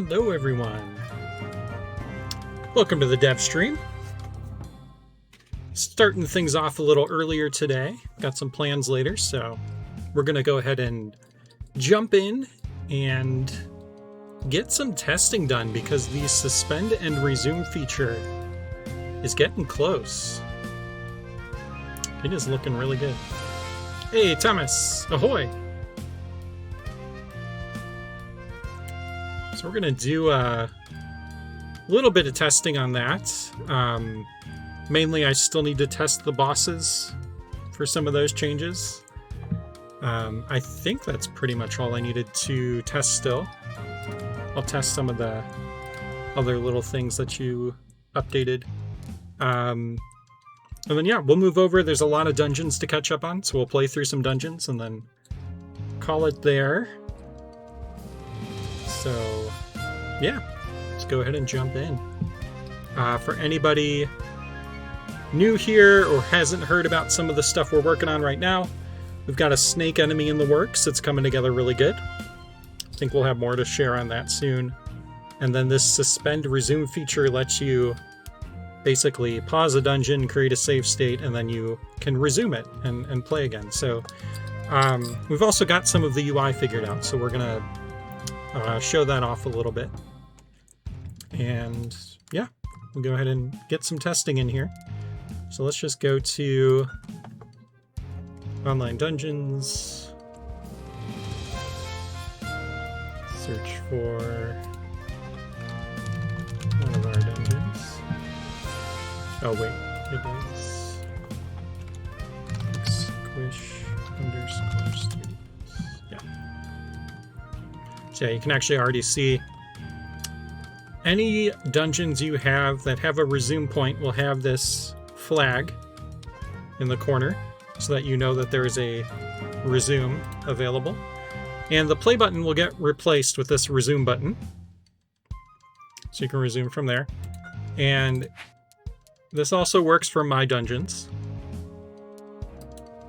Hello everyone. Welcome to the dev stream. Starting things off a little earlier today. Got some plans later, so we're going to go ahead and jump in and get some testing done because the suspend and resume feature is getting close. It is looking really good. Hey Thomas, ahoy! So we're going to do a little bit of testing on that. Mainly I still need to test the bosses for some of those changes. I think that's pretty much all I needed to test still. I'll test some of the other little things that you updated. And then yeah, we'll move over. There's a lot of dungeons to catch up on, so we'll play through some dungeons and then call it there. So yeah, let's go ahead and jump in. For anybody new here or hasn't heard about some of the stuff we're working on right now, we've got a snake enemy in the works. It's coming together really good. I think we'll have more to share on that soon. And then this suspend resume feature lets you basically pause a dungeon, create a save state, and then you can resume it and play again. So we've also got some of the UI figured out, so we're gonna show that off a little bit. And yeah, we'll go ahead and get some testing in here. So let's just go to online dungeons, search for one of our dungeons. Oh wait, it is squish_students. Yeah. So yeah, you can actually already see any dungeons you have that have a resume point will have this flag in the corner so that you know that there is a resume available. And the play button will get replaced with this resume button. So you can resume from there. And this also works for my dungeons.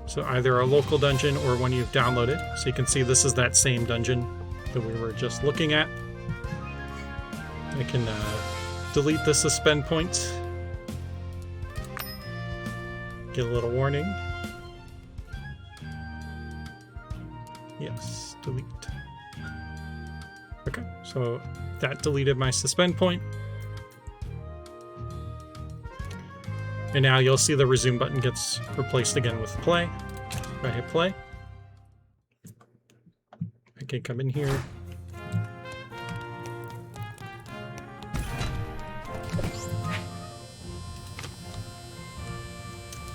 So either a local dungeon or one you've downloaded. So you can see this is that same dungeon that we were just looking at. I can delete the suspend point. Get a little warning. Yes, delete. Okay, so that deleted my suspend point. And now you'll see the resume button gets replaced again with play. If I hit play, I can come in here.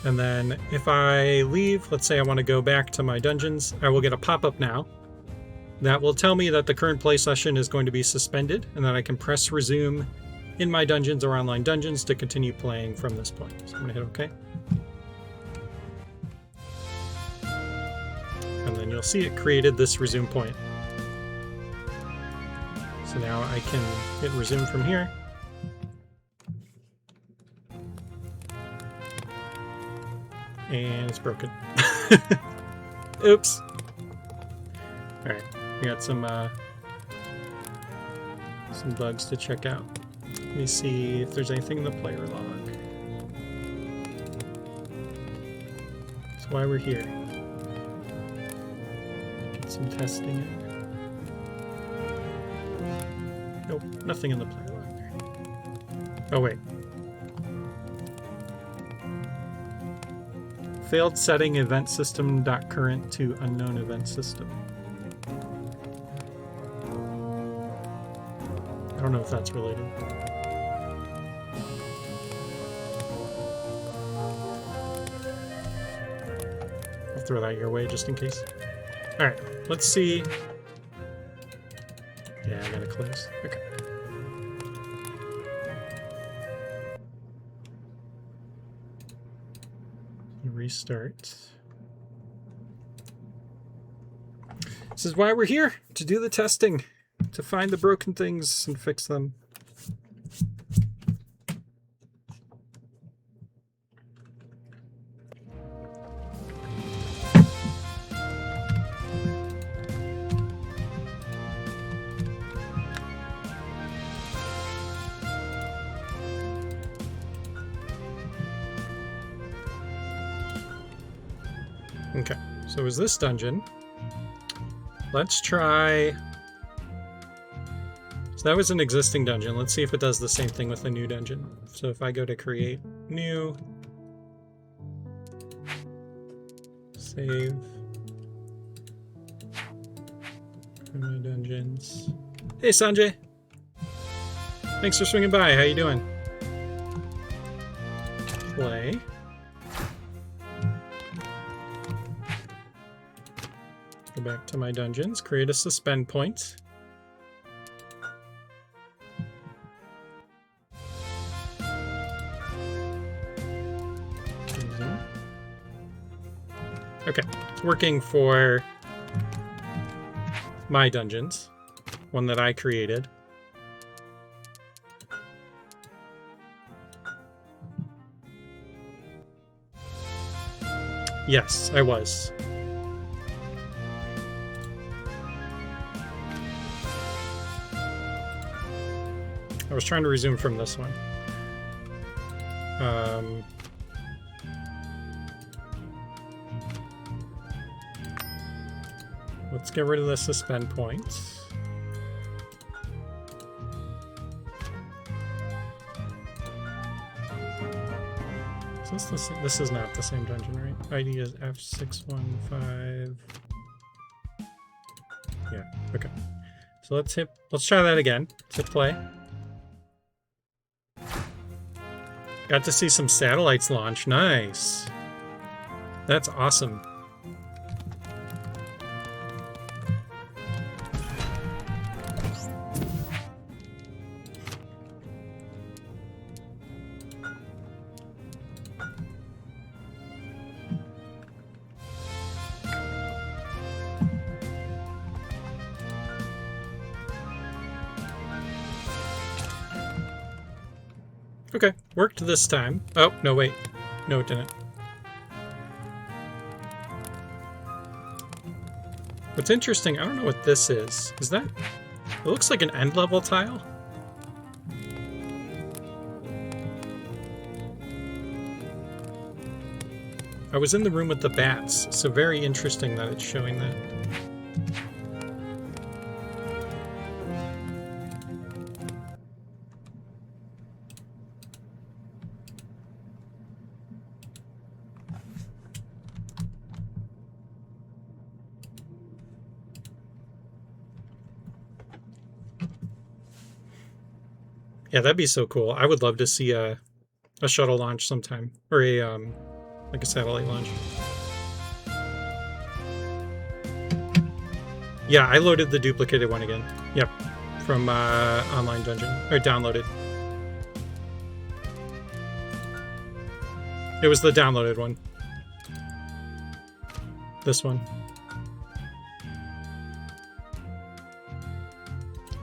And then if I leave, let's say I want to go back to my dungeons, I will get a pop-up now that will tell me that the current play session is going to be suspended, and that I can press resume in my dungeons or online dungeons to continue playing from this point. So I'm going to hit OK. And then you'll see it created this resume point. So now I can hit resume from here. And it's broken. Oops. Alright, we got some bugs to check out. Let me see if there's anything in the player log. That's why we're here. Get some testing in. Nope, nothing in the player log. Oh wait. Failed setting event system.current to unknown event system. I don't know if that's related. I'll throw that your way just in case. Alright, let's see. Yeah, I gotta close. Okay. Restart. This is why we're here, to do the testing, to find the broken things and fix them. Okay, so it was this dungeon. Let's try... So that was an existing dungeon. Let's see if it does the same thing with the new dungeon. So if I go to create new... Save... My dungeons. Hey Sanjay! Thanks for swinging by. How you doing? Play. Go back to my dungeons. Create a suspend point. Okay, it's working for my dungeons. One that I created. Yes, I was. I was trying to resume from this one. Let's get rid of the suspend points. This is not the same dungeon, right? ID is F615. Yeah, okay. So let's try that again. Let's hit play. Got to see some satellites launch. Nice. That's awesome. Okay, worked this time. Oh, no, wait. No, it didn't. What's interesting, I don't know what this is. Is that... It looks like an end-level tile. I was in the room with the bats, so very interesting that it's showing that. Yeah, that'd be so cool. I would love to see a shuttle launch sometime, or a like a satellite launch. Yeah, I loaded the duplicated one again. Yep, from online dungeon, or downloaded. It was the downloaded one. This one.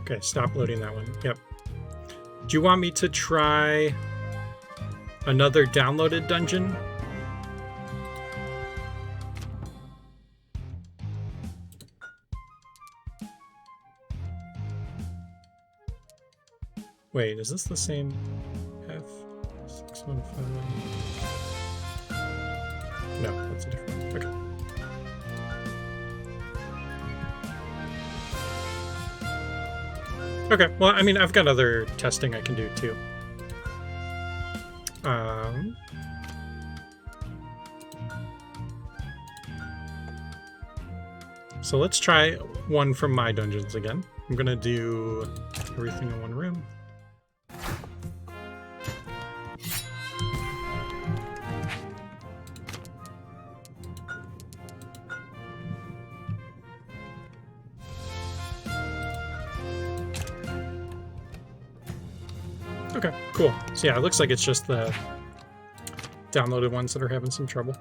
Okay, stop loading that one. Yep. Do you want me to try another downloaded dungeon? Wait, is this the same F615? No, that's a different one. Okay. Okay, well, I mean, I've got other testing I can do, too. So let's try one from my dungeons again. I'm gonna do everything in one room. Okay, cool. So yeah, it looks like it's just the downloaded ones that are having some trouble.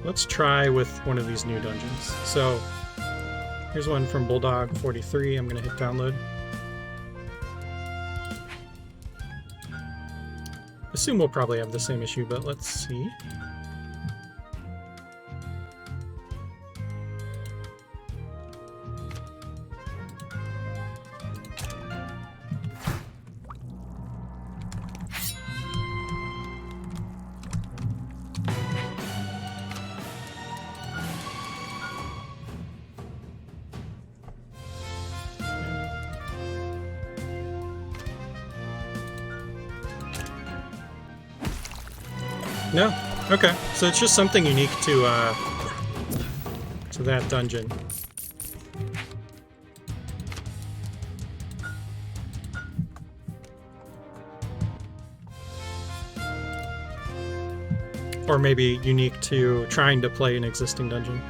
Let's try with one of these new dungeons. So here's one from Bulldog 43. I'm going to hit download. Assume we'll probably have the same issue, but let's see. No? Okay. So it's just something unique to that dungeon. Or maybe unique to trying to play an existing dungeon.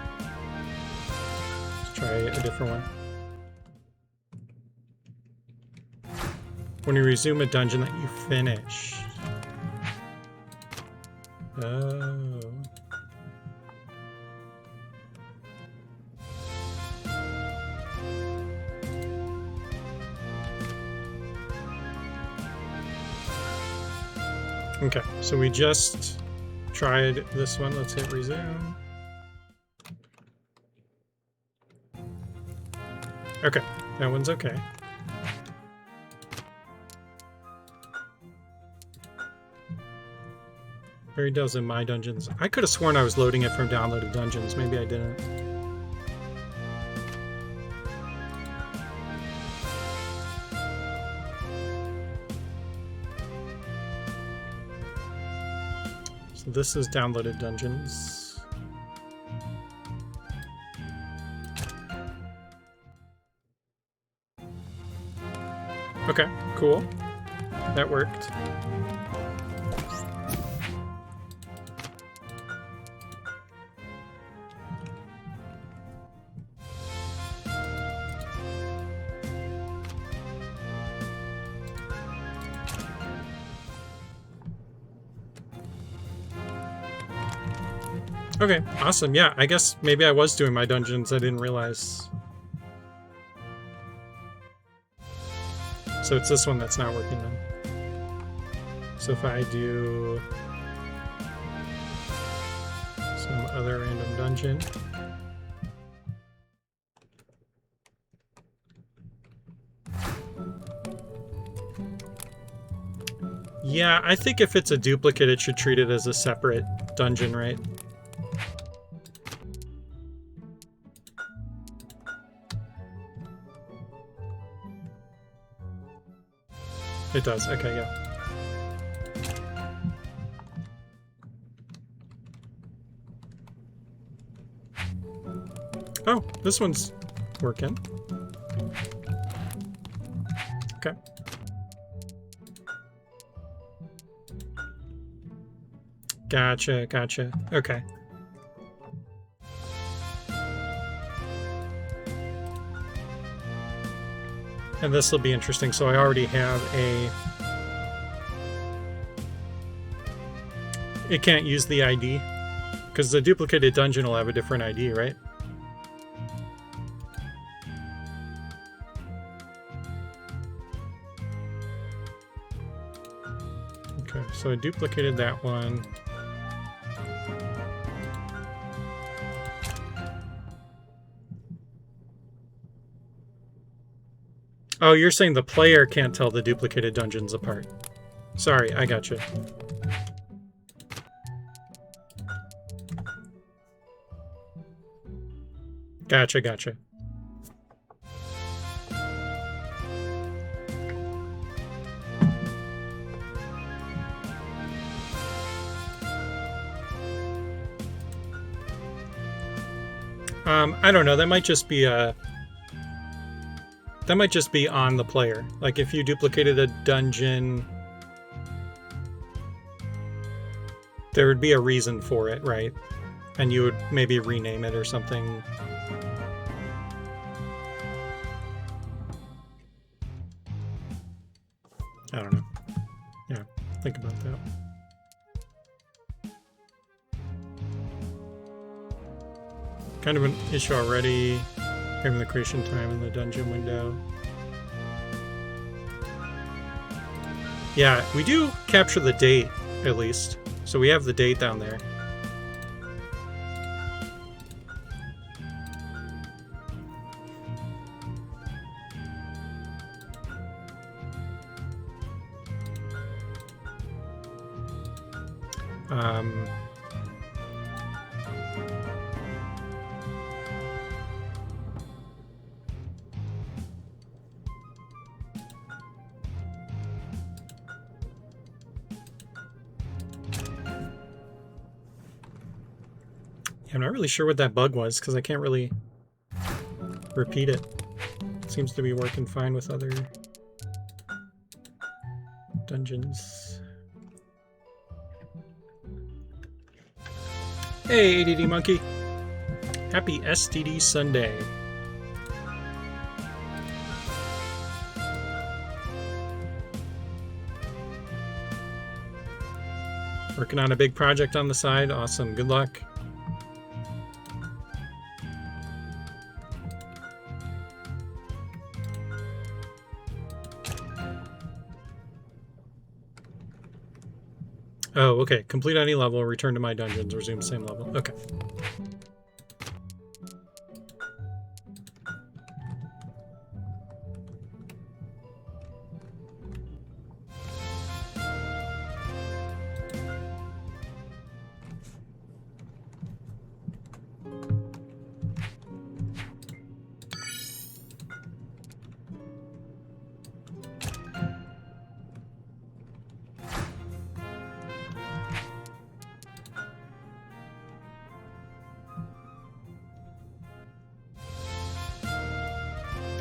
Let's try a different one. When you resume a dungeon that you finished. Oh. Okay, so we just tried this one. Let's hit resume. Okay, that one's okay. Very does in my dungeons. I could have sworn I was loading it from downloaded dungeons. Maybe I didn't. So this is downloaded dungeons. Okay, cool. That worked. Okay, awesome. Yeah, I guess maybe I was doing my dungeons. I didn't realize. So it's this one that's not working then. So if I do some other random dungeon. Yeah, I think if it's a duplicate, it should treat it as a separate dungeon, right? It does. Okay, yeah. Oh, this one's working. Okay. Gotcha, gotcha. Okay. And this will be interesting. So I already have a... It can't use the ID? Because the duplicated dungeon will have a different ID, right? Okay, so I duplicated that one. Oh, you're saying the player can't tell the duplicated dungeons apart. Sorry, I got you. Gotcha, gotcha. I don't know. That might just be a... That might just be on the player. Like, if you duplicated a dungeon, there would be a reason for it, right? And you would maybe rename it or something. I don't know. Yeah, think about that. Kind of an issue already. Having the creation time in the dungeon window. Yeah, we do capture the date, at least. So we have the date down there. I'm not really sure what that bug was, because I can't really repeat it. Seems to be working fine with other dungeons. Hey, ADD Monkey! Happy STD Sunday. Working on a big project on the side. Awesome. Good luck. Oh, okay. Complete any level, return to my dungeons, resume same level. Okay.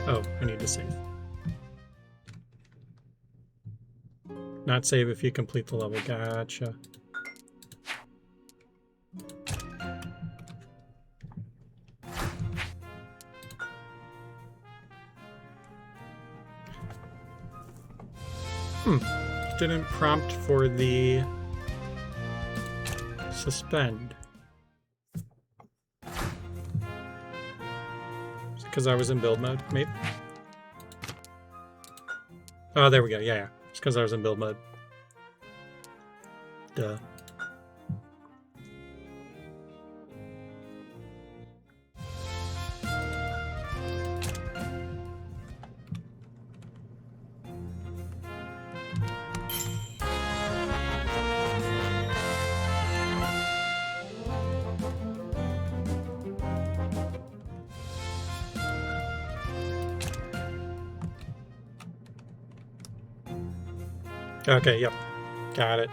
Oh, I need to save. Not save if you complete the level. Gotcha. Didn't prompt for the suspend. Because I was in build mode, maybe? Oh, there we go. Yeah, yeah. It's because I was in build mode. Duh. Okay, yep. Got it.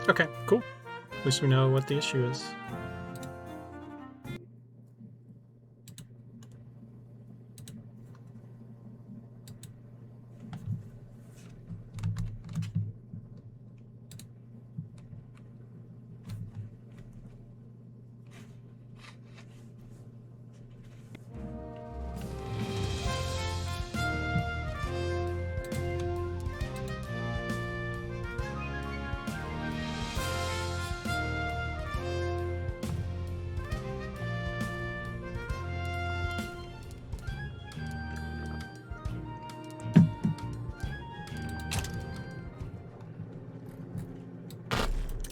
Okay, cool. At least we know what the issue is.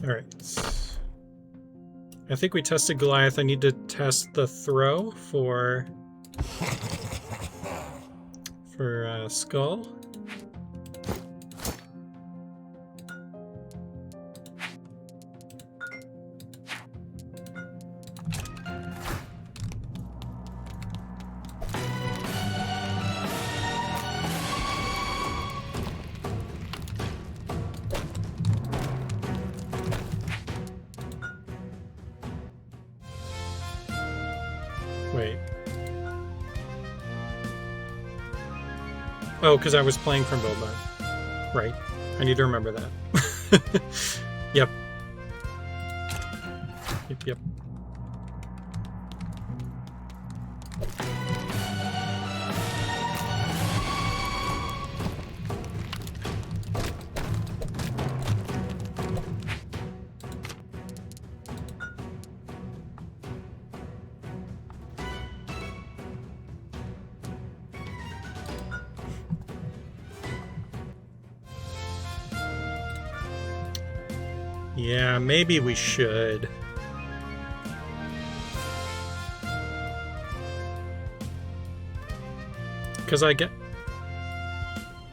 Alright. I think we tested Goliath. I need to test the throw for Skull. Wait. Oh, because I was playing from build mode. Right. I need to remember that. Yep. Yep. Yeah, maybe we should. Because I get...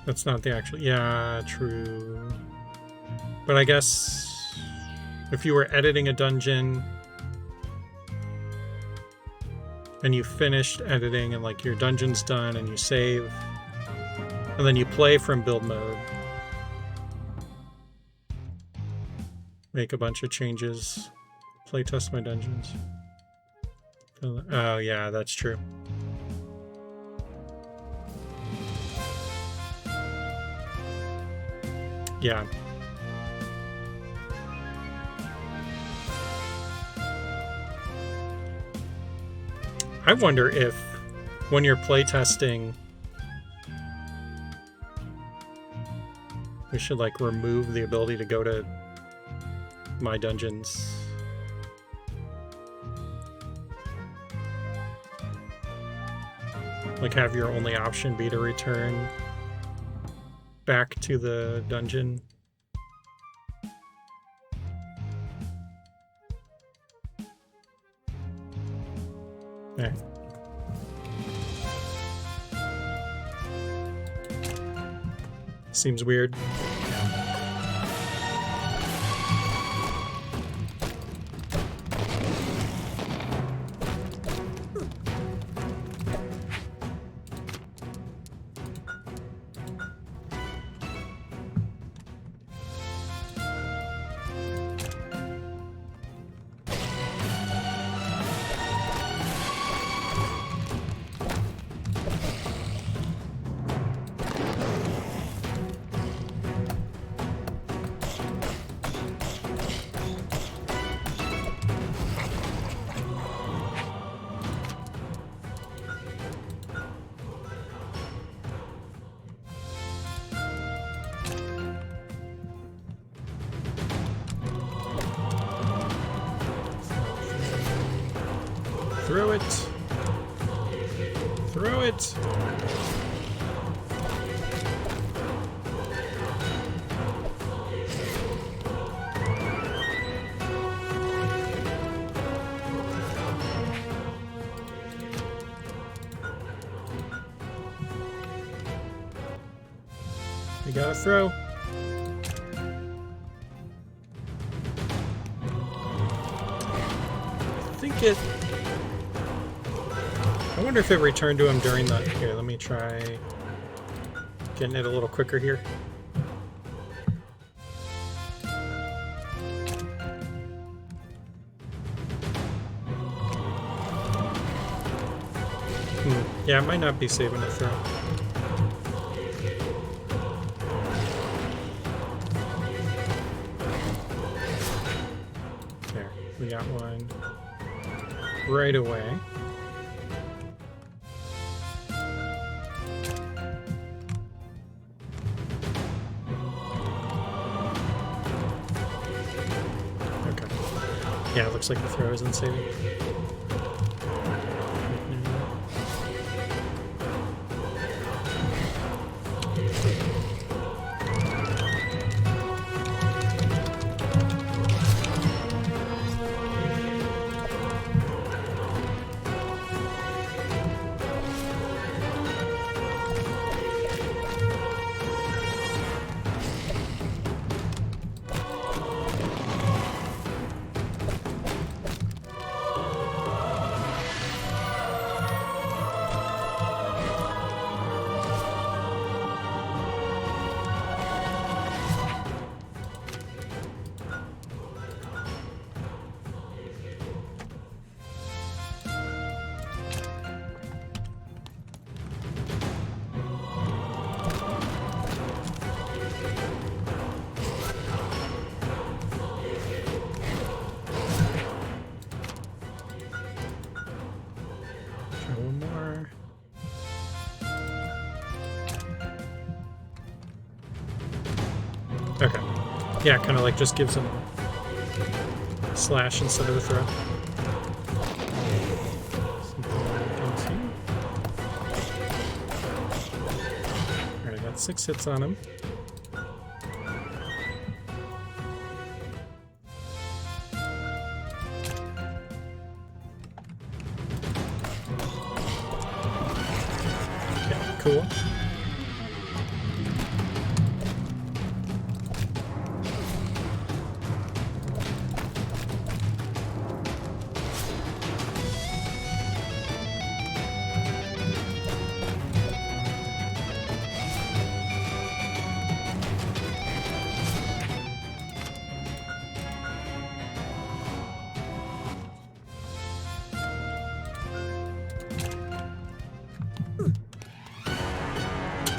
That's not the actual... Yeah, true. But I guess... If you were editing a dungeon... And you finished editing and like your dungeon's done and you save... And then you play from build mode... make a bunch of changes. Playtest my dungeons. Oh, yeah, that's true. Yeah. I wonder if when you're playtesting, we should like remove the ability to go to my dungeons. Like have your only option be to return back to the dungeon. There. Seems weird. Throw it. Throw it. We gotta throw. I think it... I wonder if it returned to him during the... Here, let me try getting it a little quicker here. Yeah, it might not be saving a throw. There, we got one right away. Yeah, it looks like the throw isn't saving. Okay. Yeah, kind of like just gives him a slash instead of a throw. Alright, I got 6 hits on him. Okay, cool.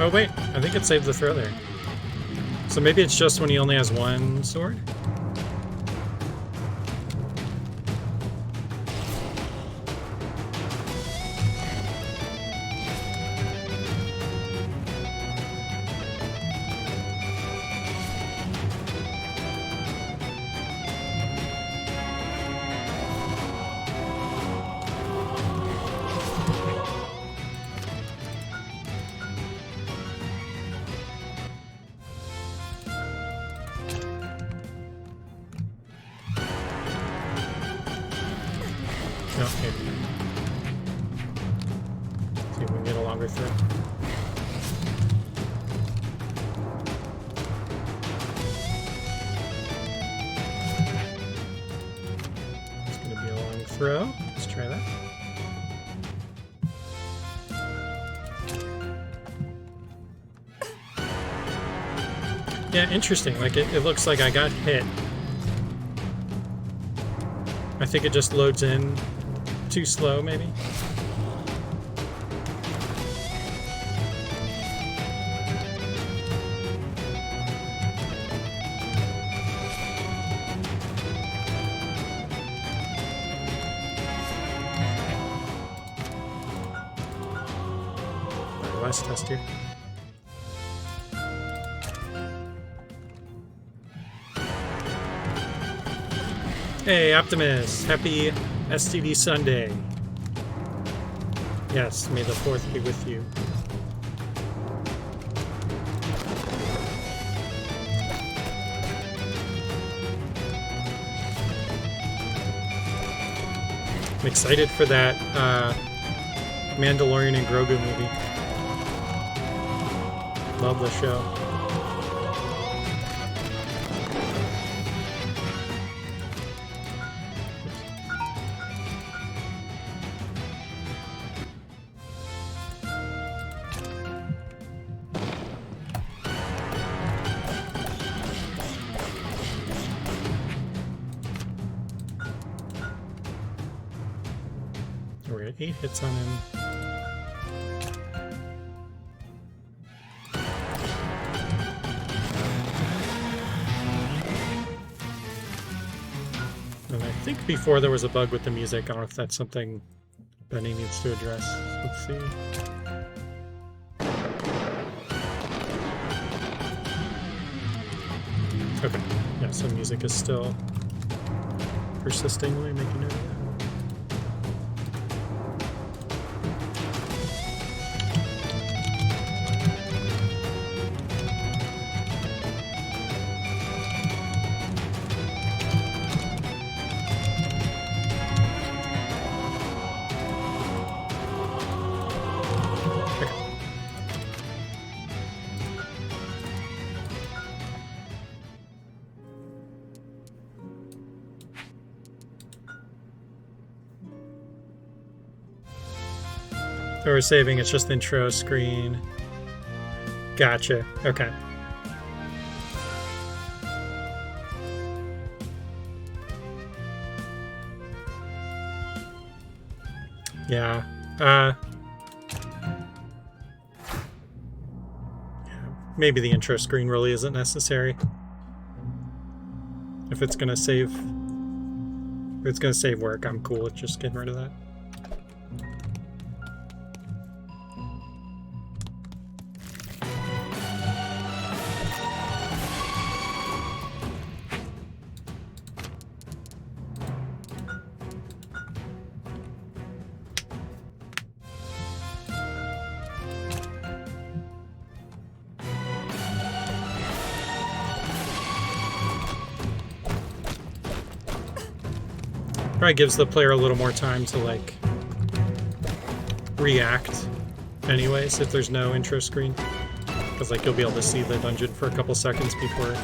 Oh wait, I think it saved the throw there. So maybe it's just when he only has one sword? No, maybe. See if we can get a longer throw. It's gonna be a long throw. Let's try that. Yeah, interesting. Like it looks like I got hit. I think it just loads in too slow, maybe. Alright, last test here. Hey, Optimus! Happy STD Sunday. Yes, may the 4th be with you. I'm excited for that Mandalorian and Grogu movie. Love the show. We're at 8 hits on him. And I think before there was a bug with the music. I don't know if that's something Benny needs to address. Let's see. Okay. Yeah, so music is still persistingly making note of that. So we're saving, it's just intro screen. Gotcha. Okay. Yeah. Maybe the intro screen really isn't necessary. If it's gonna save work, I'm cool with just getting rid of that. Probably gives the player a little more time to like react anyways if there's no intro screen, because like you'll be able to see the dungeon for a couple seconds before.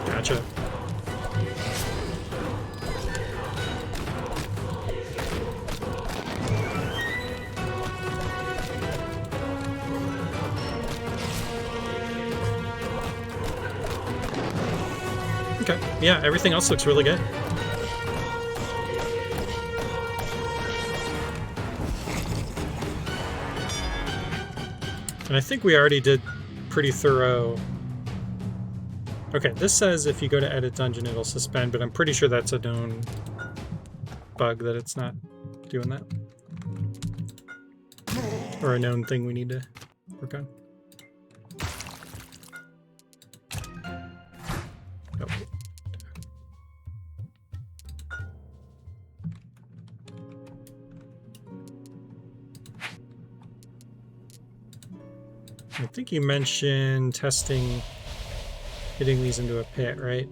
Gotcha. Okay. Yeah, everything else looks really good. And I think we already did pretty thorough... Okay, this says if you go to edit dungeon, it'll suspend, but I'm pretty sure that's a known bug that it's not doing that. Or a known thing we need to work on. Oh. I think you mentioned testing hitting these into a pit, right?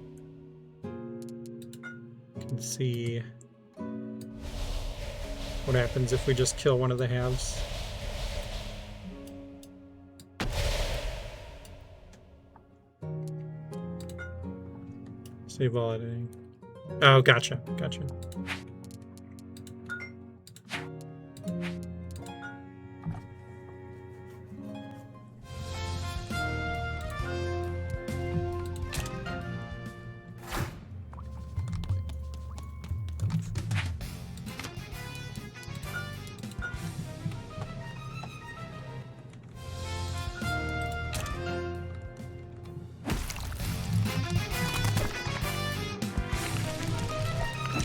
You can see what happens if we just kill one of the halves. Save all editing. Oh, gotcha, gotcha.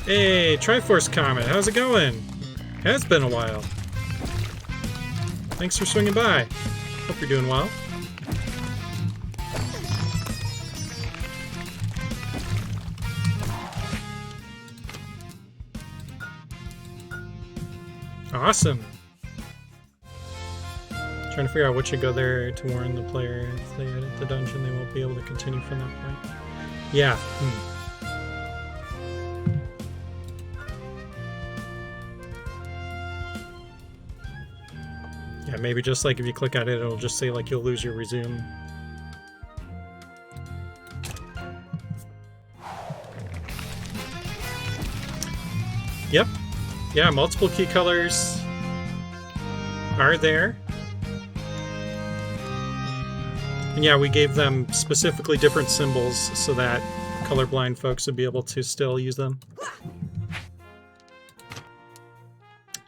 Hey, Triforce Comet, how's it going? Has been a while. Thanks for swinging by. Hope you're doing well. Awesome. Trying to figure out what should go there to warn the player if they edit the dungeon, they won't be able to continue from that point. Yeah. Yeah, maybe just like if you click at it, it'll just say like you'll lose your resume. Yep. Yeah, multiple key colors are there. And yeah, we gave them specifically different symbols so that colorblind folks would be able to still use them.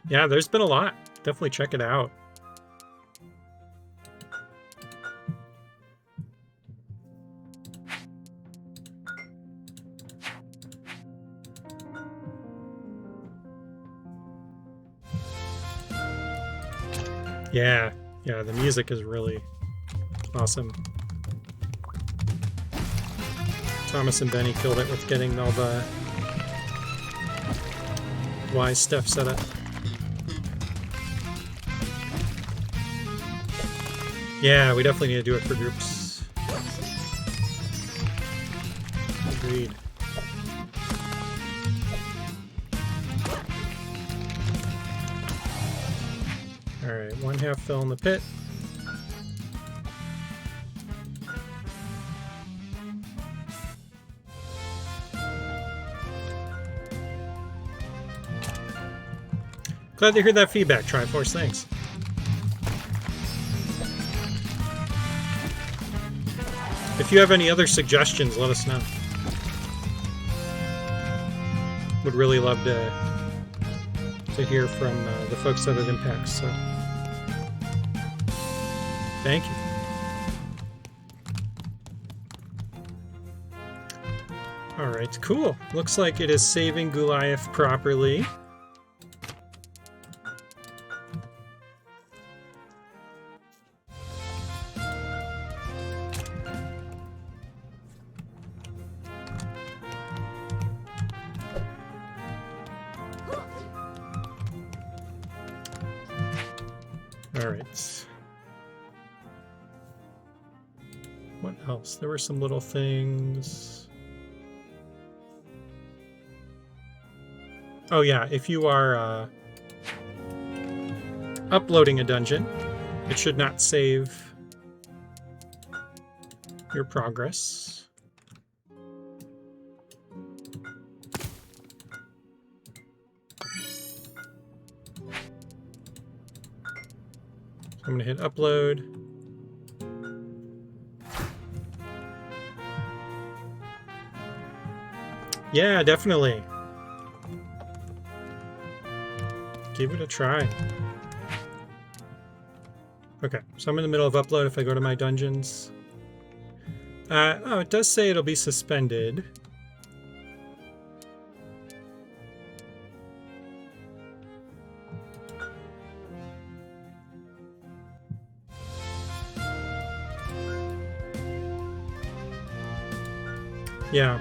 Yeah, there's been a lot. Definitely check it out. Yeah, yeah, the music is really awesome. Thomas and Benny killed it with getting all the wise stuff set up. Yeah, we definitely need to do it for groups. Agreed. Alright, 1/2 fell in the pit. Glad to hear that feedback, Triforce. Thanks. If you have any other suggestions, let us know. Would really love to hear from the folks that it impacts. So, thank you. All right, cool. Looks like it is saving Goliath properly. Alright. What else? There were some little things. Oh yeah, if you are uploading a dungeon, it should not save your progress. I'm going to hit upload. Yeah, definitely. Give it a try. Okay, so I'm in the middle of upload if I go to my dungeons. Oh, it does say it'll be suspended. Yeah.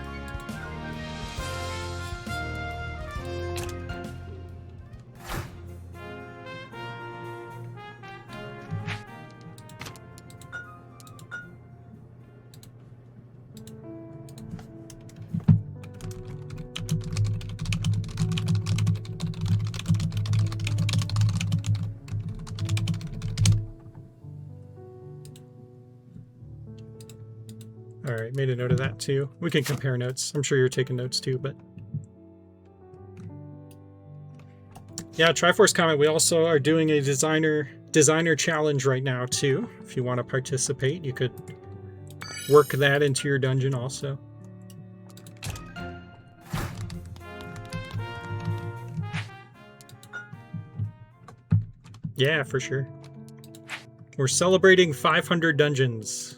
All right, made a note of that too. We can compare notes. I'm sure you're taking notes too, but yeah, Triforce comment. We also are doing a designer challenge right now too. If you want to participate, you could work that into your dungeon also. Yeah, for sure. We're celebrating 500 dungeons.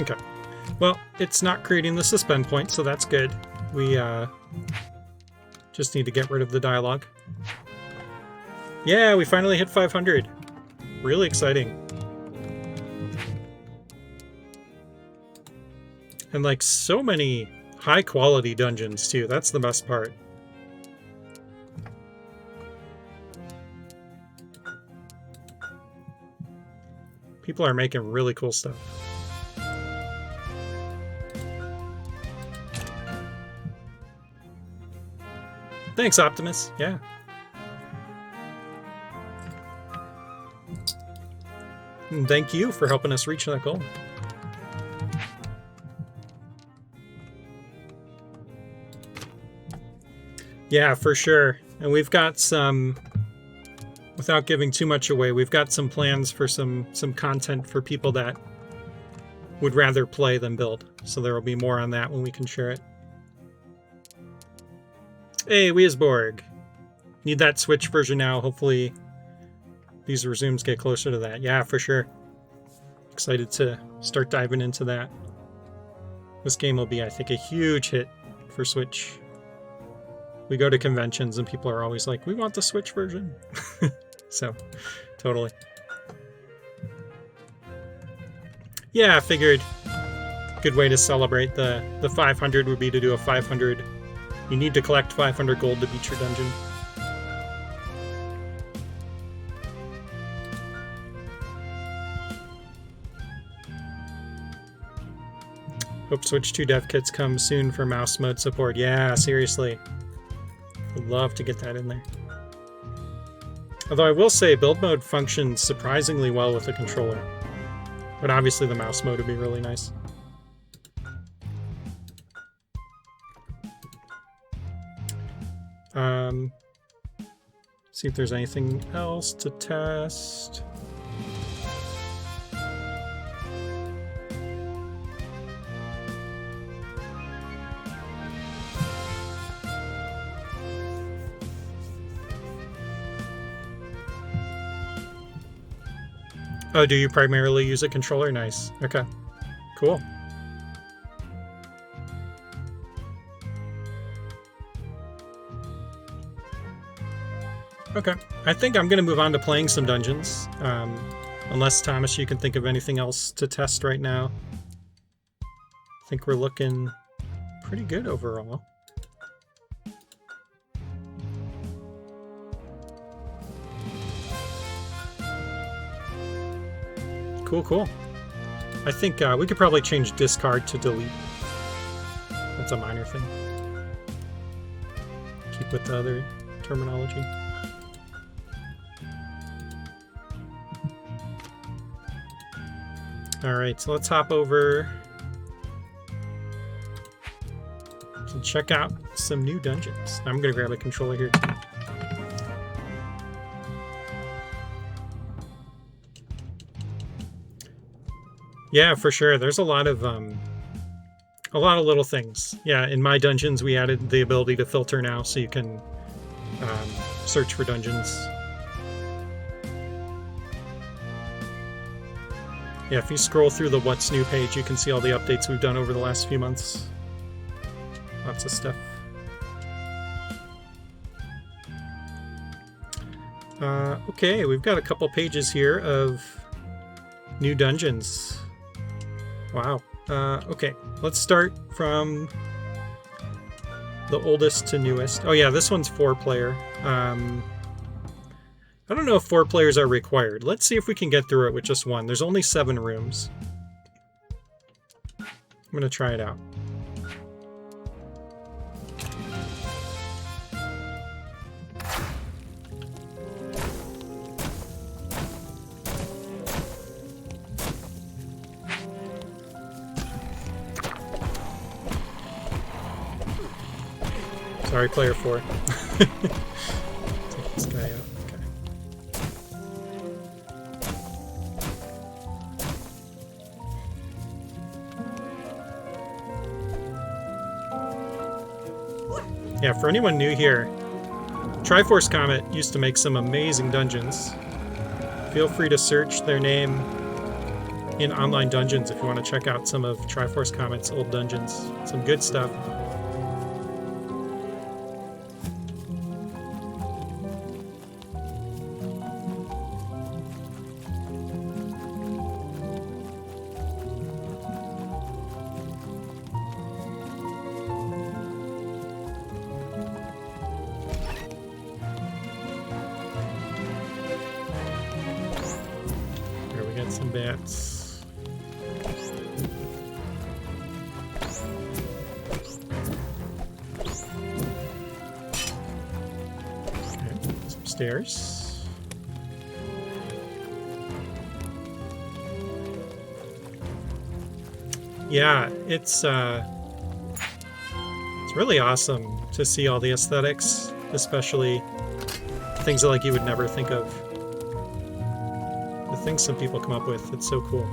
Okay. Well, it's not creating the suspend point, so that's good. We just need to get rid of the dialogue. Yeah, we finally hit 500. Really exciting. And like so many high quality dungeons too. That's the best part. People are making really cool stuff. Thanks, Optimus. Yeah. And thank you for helping us reach that goal. Yeah, for sure. And we've got some, without giving too much away, we've got some plans for some content for people that would rather play than build. So there will be more on that when we can share it. Hey, Weisborg. Need that Switch version now. Hopefully these resumes get closer to that. Yeah, for sure. Excited to start diving into that. This game will be, I think, a huge hit for Switch. We go to conventions and people are always like, we want the Switch version. So, totally. Yeah, I figured a good way to celebrate the 500 would be to do a 500. You need to collect 500 gold to beat your dungeon. Hope Switch 2 dev kits come soon for mouse mode support. Yeah, seriously. Would love to get that in there. Although I will say build mode functions surprisingly well with the controller. But obviously the mouse mode would be really nice. See if there's anything else to test. Oh, do you primarily use a controller? Nice. Okay. Cool. Okay. I think I'm going to move on to playing some dungeons. Unless, Thomas, you can think of anything else to test right now. I think we're looking pretty good overall. Cool, cool. I think we could probably change discard to delete. That's a minor thing. Keep with the other terminology. Alright, so let's hop over to check out some new dungeons. I'm gonna grab a controller here too. Yeah, for sure. There's a lot of little things. Yeah, in my dungeons we added the ability to filter now, so you can search for dungeons. Yeah, if you scroll through the What's New page, you can see all the updates we've done over the last few months. Lots of stuff. Okay, we've got a couple pages here of new dungeons. Wow. Okay, let's start from the oldest to newest. Oh yeah, this one's 4-player. I don't know if 4 players are required. Let's see if we can get through it with just one. There's only 7 rooms. I'm gonna try it out. Sorry, player 4. Take this guy out. Okay. Yeah, for anyone new here, Triforce Comet used to make some amazing dungeons. Feel free to search their name in online dungeons if you want to check out some of Triforce Comet's old dungeons. Some good stuff. Some bats. Okay, some stairs. Yeah, it's really awesome to see all the aesthetics, especially things that like you would never think of. Things some people come up with. It's so cool.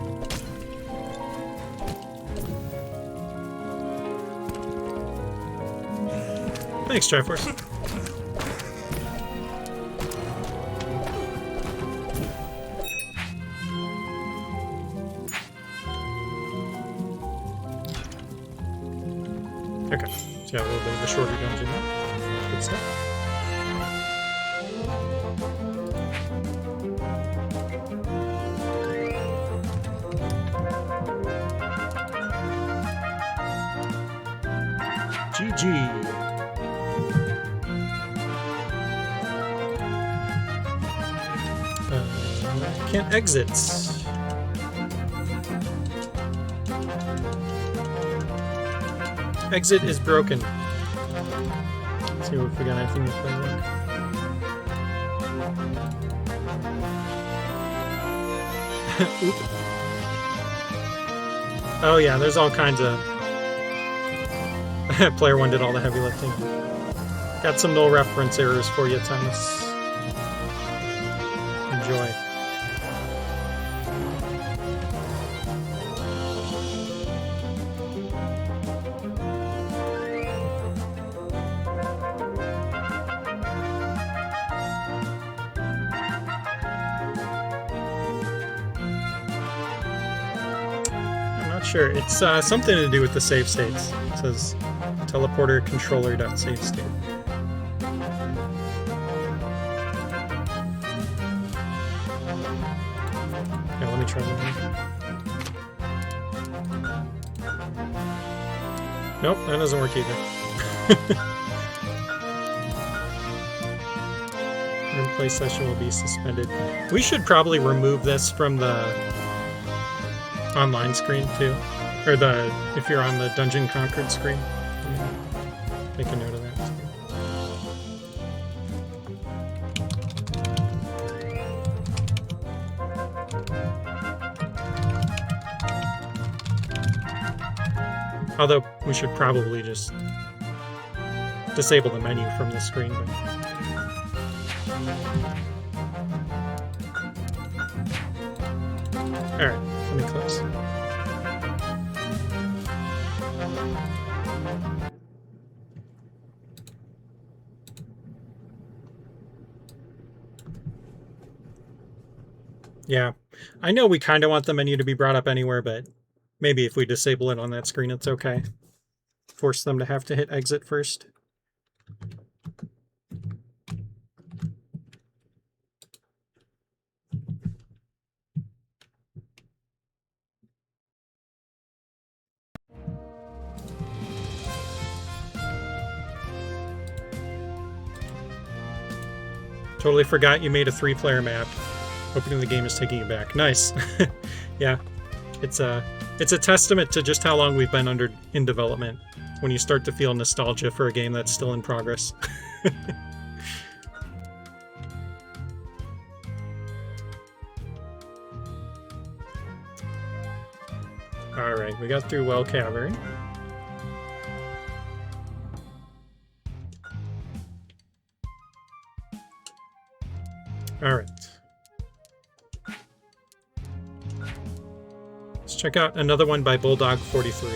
Thanks, Triforce. Okay, so yeah, a little bit of a shorter dungeon now. Good stuff. GG. Can't exit. Exit is broken. Let's see if we got anything to play with. Oop. Oh yeah, there's all kinds of... Player 1 did all the heavy lifting. Got some null reference errors for you, Thomas. Enjoy. I'm not sure. It's something to do with the save states. It says teleporter controller.save state. Yeah, let me try that one. Nope, that doesn't work either. Replay session will be suspended. We should probably remove this from the online screen too. Or the if you're on the Dungeon Conquered screen. Make a note of that too. Although we should probably just disable the menu from the screen. But... Alright, let me close. Yeah, I know we kind of want the menu to be brought up anywhere, but maybe if we disable it on that screen, it's okay. Force them to have to hit exit first. Totally forgot you made a 3-player map. Opening the game is taking you back. Nice. Yeah, it's a testament to just how long we've been in development when you start to feel nostalgia for a game that's still in progress. Alright, we got through Well Cavern. Alright. Let's check out another one by Bulldog 43.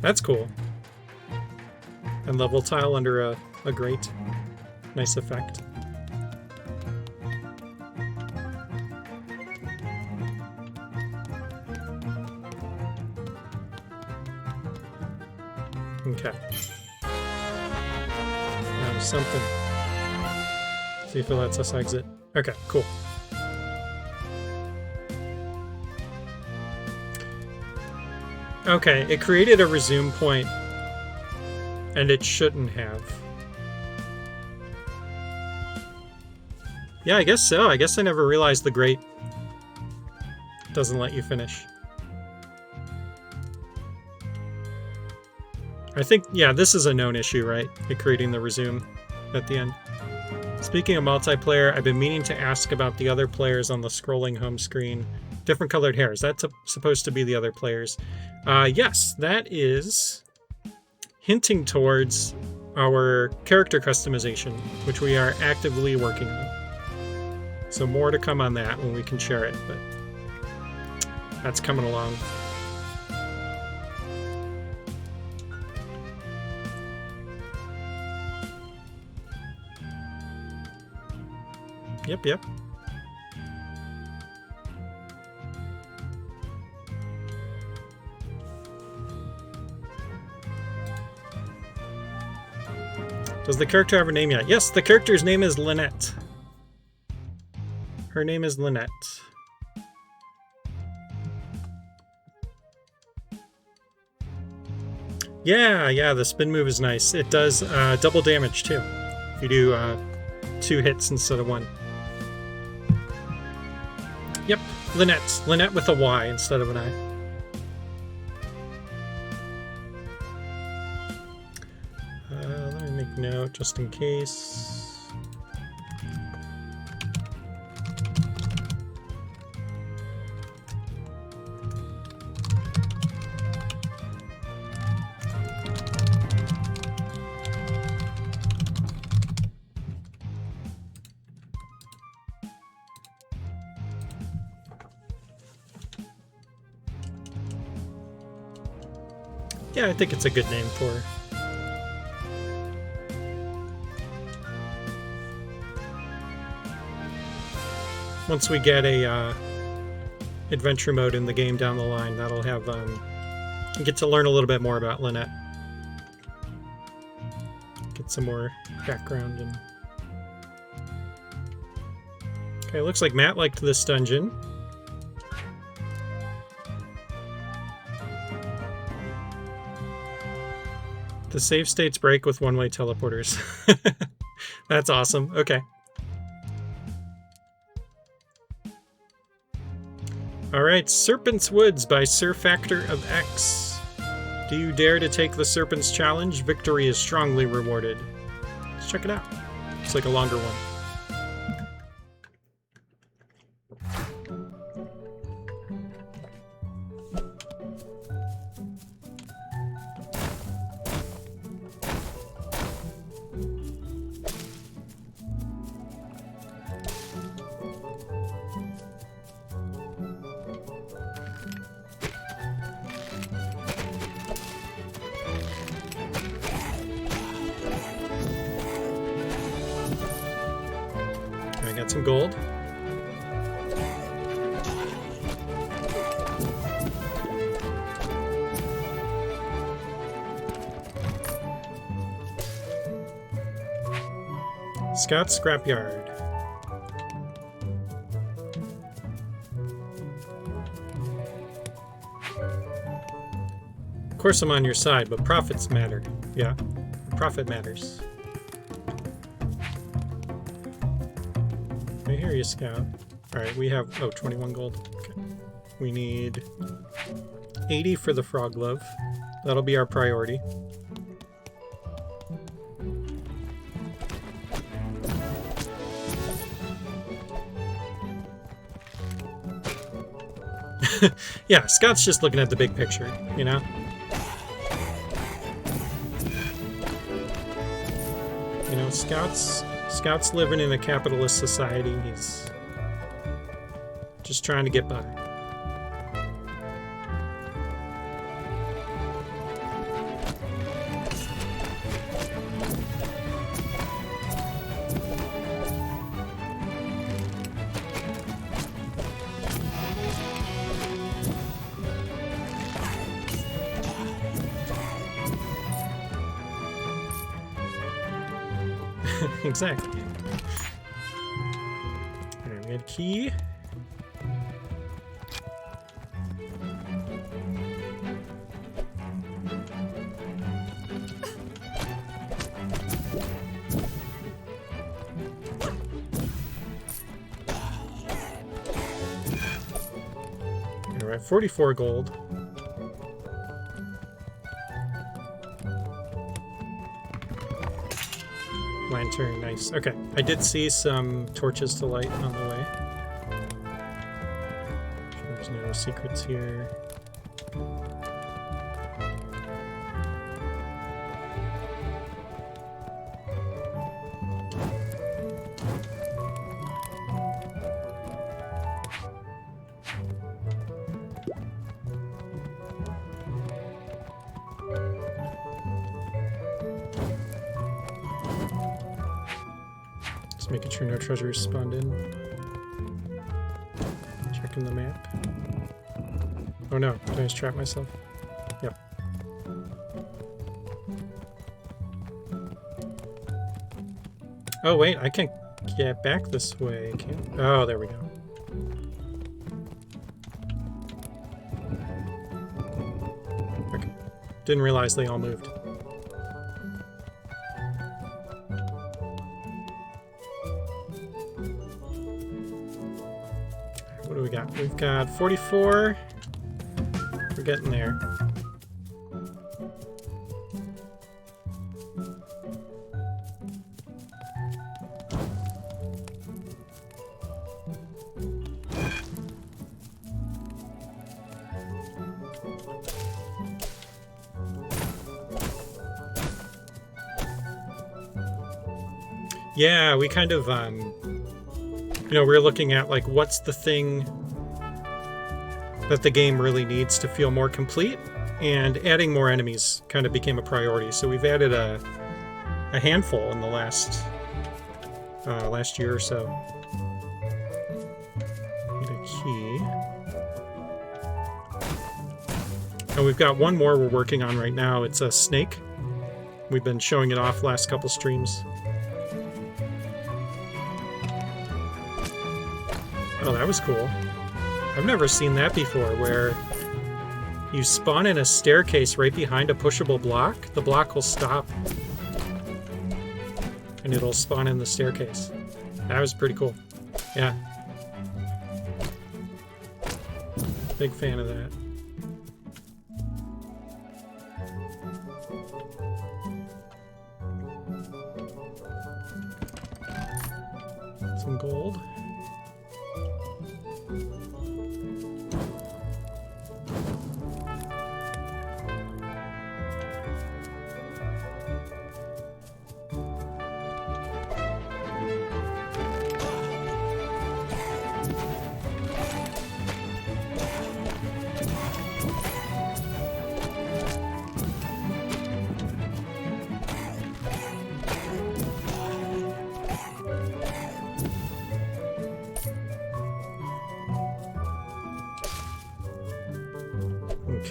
That's cool. And level tile under a grate. Nice effect. Okay. Now something. See if it lets us exit. Okay, cool. Okay, it created a resume point, and it shouldn't have. Yeah, I guess so. I guess I never realized the grate doesn't let you finish. I think, yeah, this is a known issue, right? It creating the resume at the end. Speaking of multiplayer, I've been meaning to ask about the other players on the scrolling home screen. Different colored hair. Is that supposed to be the other players? Yes, that is hinting towards our character customization, which we are actively working on. So more to come on that when we can share it, but that's coming along. Yep. Does the character have a name yet? Yes, the character's name is Lynette. Her name is Lynette. Yeah, the spin move is nice. It does double damage too. If you do 2 hits instead of 1. Yep, Lynette. Lynette with a Y instead of an I. Let me make note just in case. Yeah, I think it's a good name for her. Once we get a adventure mode in the game down the line, that'll have get to learn a little bit more about Lynette. Get some more background and. Okay, looks like Matt liked this dungeon. The save states break with one-way teleporters. That's awesome. Okay. Alright, Serpent's Woods by Sir Factor of X. Do you dare to take the Serpent's Challenge? Victory is strongly rewarded. Let's check it out. It's like a longer one. I got some gold. Scout Scrapyard. Of course I'm on your side, but profits matter. Yeah, profit matters. I hear you, Scout. Alright, we have... oh, 21 gold. Okay. We need 80 for the frog glove. That'll be our priority. Yeah, Scout's just looking at the big picture, you know? You know, Scout's living in a capitalist society. He's just trying to get by. Exactly. Alright, we got a key. Alright, 44 gold. Lantern, nice. Okay, I did see some torches to light on the way. There's no secrets here. Making sure no treasures spawned in. Checking the map. Oh no, did I just trap myself? Yep. Oh wait, I can get back this way. Can't... oh, there we go. Okay. Didn't realize they all moved. What do we got? We've got 44. We're getting there. Yeah, we kind of, you know, we're looking at, like, what's the thing that the game really needs to feel more complete, and adding more enemies kind of became a priority. So we've added a handful in the last year or so. Need a key. And we've got one more we're working on right now. It's a snake. We've been showing it off last couple streams. Oh, that was cool. I've never seen that before, where you spawn in a staircase right behind a pushable block. The block will stop, and it'll spawn in the staircase. That was pretty cool. Yeah. Big fan of that. Some gold.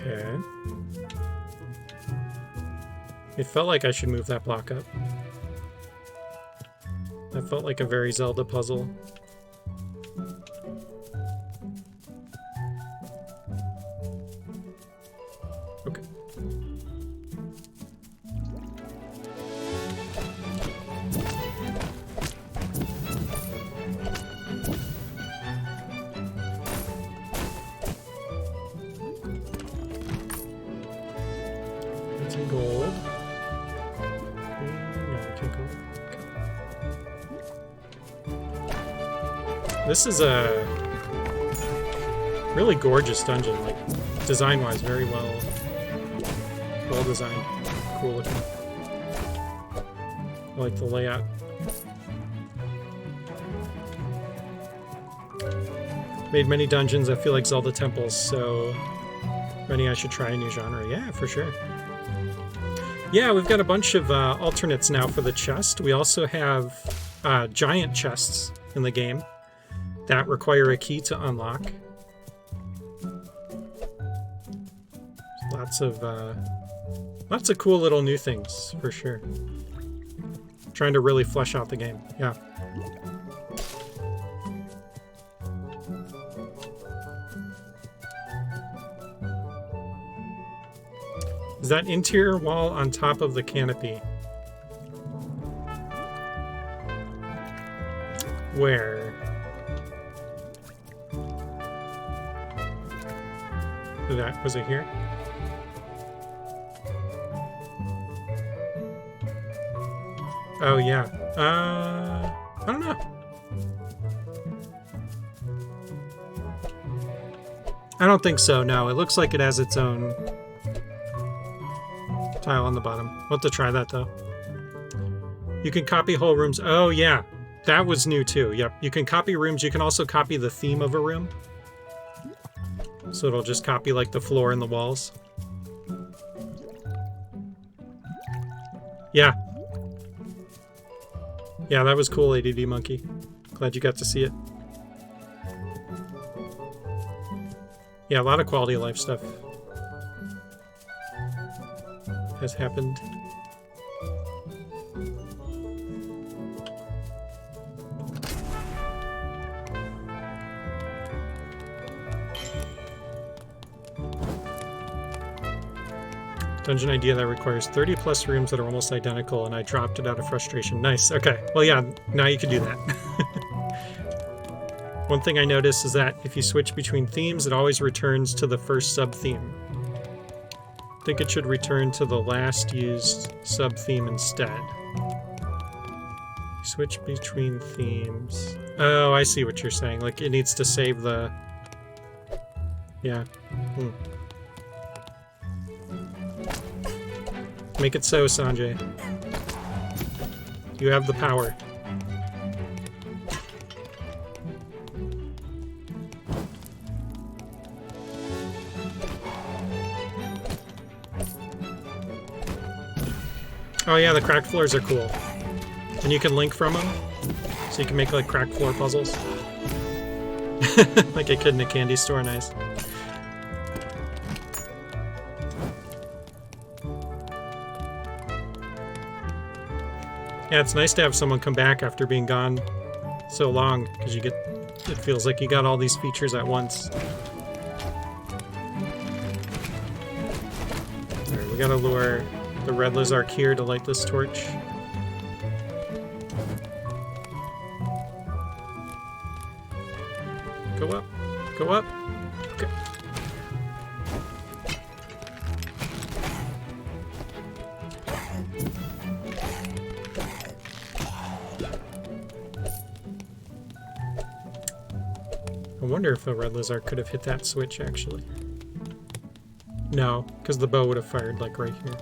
Okay. It felt like I should move that block up. That felt like a very Zelda puzzle. Okay. That's some gold. No, I can't go. Okay. This is a really gorgeous dungeon, like design-wise, very well designed, cool looking. I like the layout. Made many dungeons that feel like Zelda temples, so many I should try a new genre. Yeah, for sure. Yeah, we've got a bunch of alternates now for the chest. We also have giant chests in the game that require a key to unlock. Lots of cool little new things, for sure. Trying to really flesh out the game, yeah. Is that interior wall on top of the canopy? Where? Was it here? Oh, yeah. I don't know. I don't think so, no. It looks like it has its own tile on the bottom. We'll have to try that, though. You can copy whole rooms. Oh, yeah. That was new, too. Yep. You can copy rooms. You can also copy the theme of a room. So it'll just copy, like, the floor and the walls. Yeah. Yeah, that was cool, ADD Monkey. Glad you got to see it. Yeah, a lot of quality of life stuff has happened. Dungeon idea that requires 30 plus rooms that are almost identical, and I dropped it out of frustration. Nice. Okay. Well, yeah, now you can do that. One thing I noticed is that if you switch between themes, it always returns to the first sub-theme. I think it should return to the last used sub-theme instead. Switch between themes. Oh, I see what you're saying. Like, it needs to save the... Yeah. Make it so, Sanjay. You have the power. Oh yeah, the cracked floors are cool. And you can link from them, so you can make like cracked floor puzzles. Like a kid in a candy store, nice. Yeah, it's nice to have someone come back after being gone so long, because you get, it feels like you got all these features at once. Alright, we gotta lure the red lizard here to light this torch. Go up. Go up. Okay. I wonder if a red lizard could have hit that switch, actually. No, because the bow would have fired, like, right here.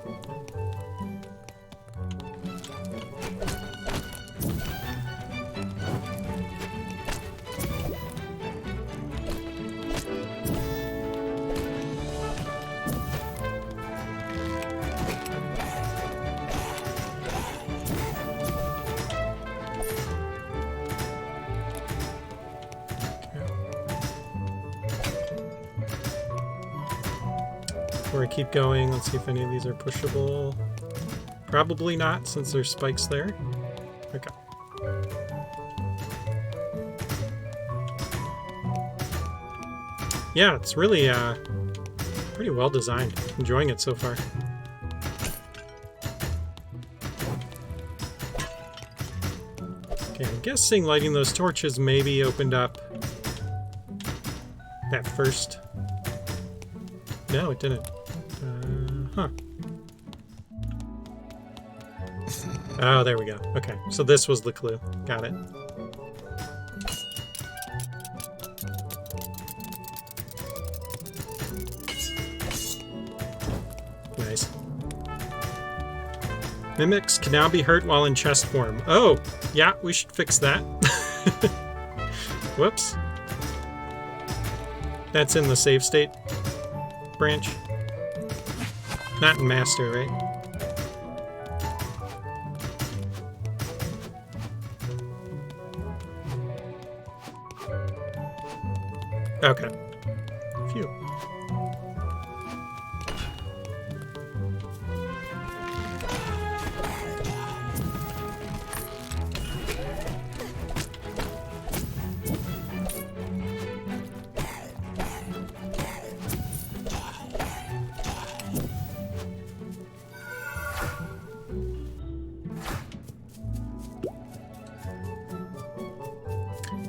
Before I keep going, let's see if any of these are pushable. Probably not, since there's spikes there. Okay. Yeah, it's really pretty well designed. Enjoying it so far. Okay, I'm guessing lighting those torches maybe opened up that first. No, it didn't. Huh. Oh, there we go. Okay, so this was the clue. Got it. Nice. Mimics can now be hurt while in chest form. Oh, yeah, we should fix that. Whoops. That's in the save state branch. Not in master, right? Okay. Phew.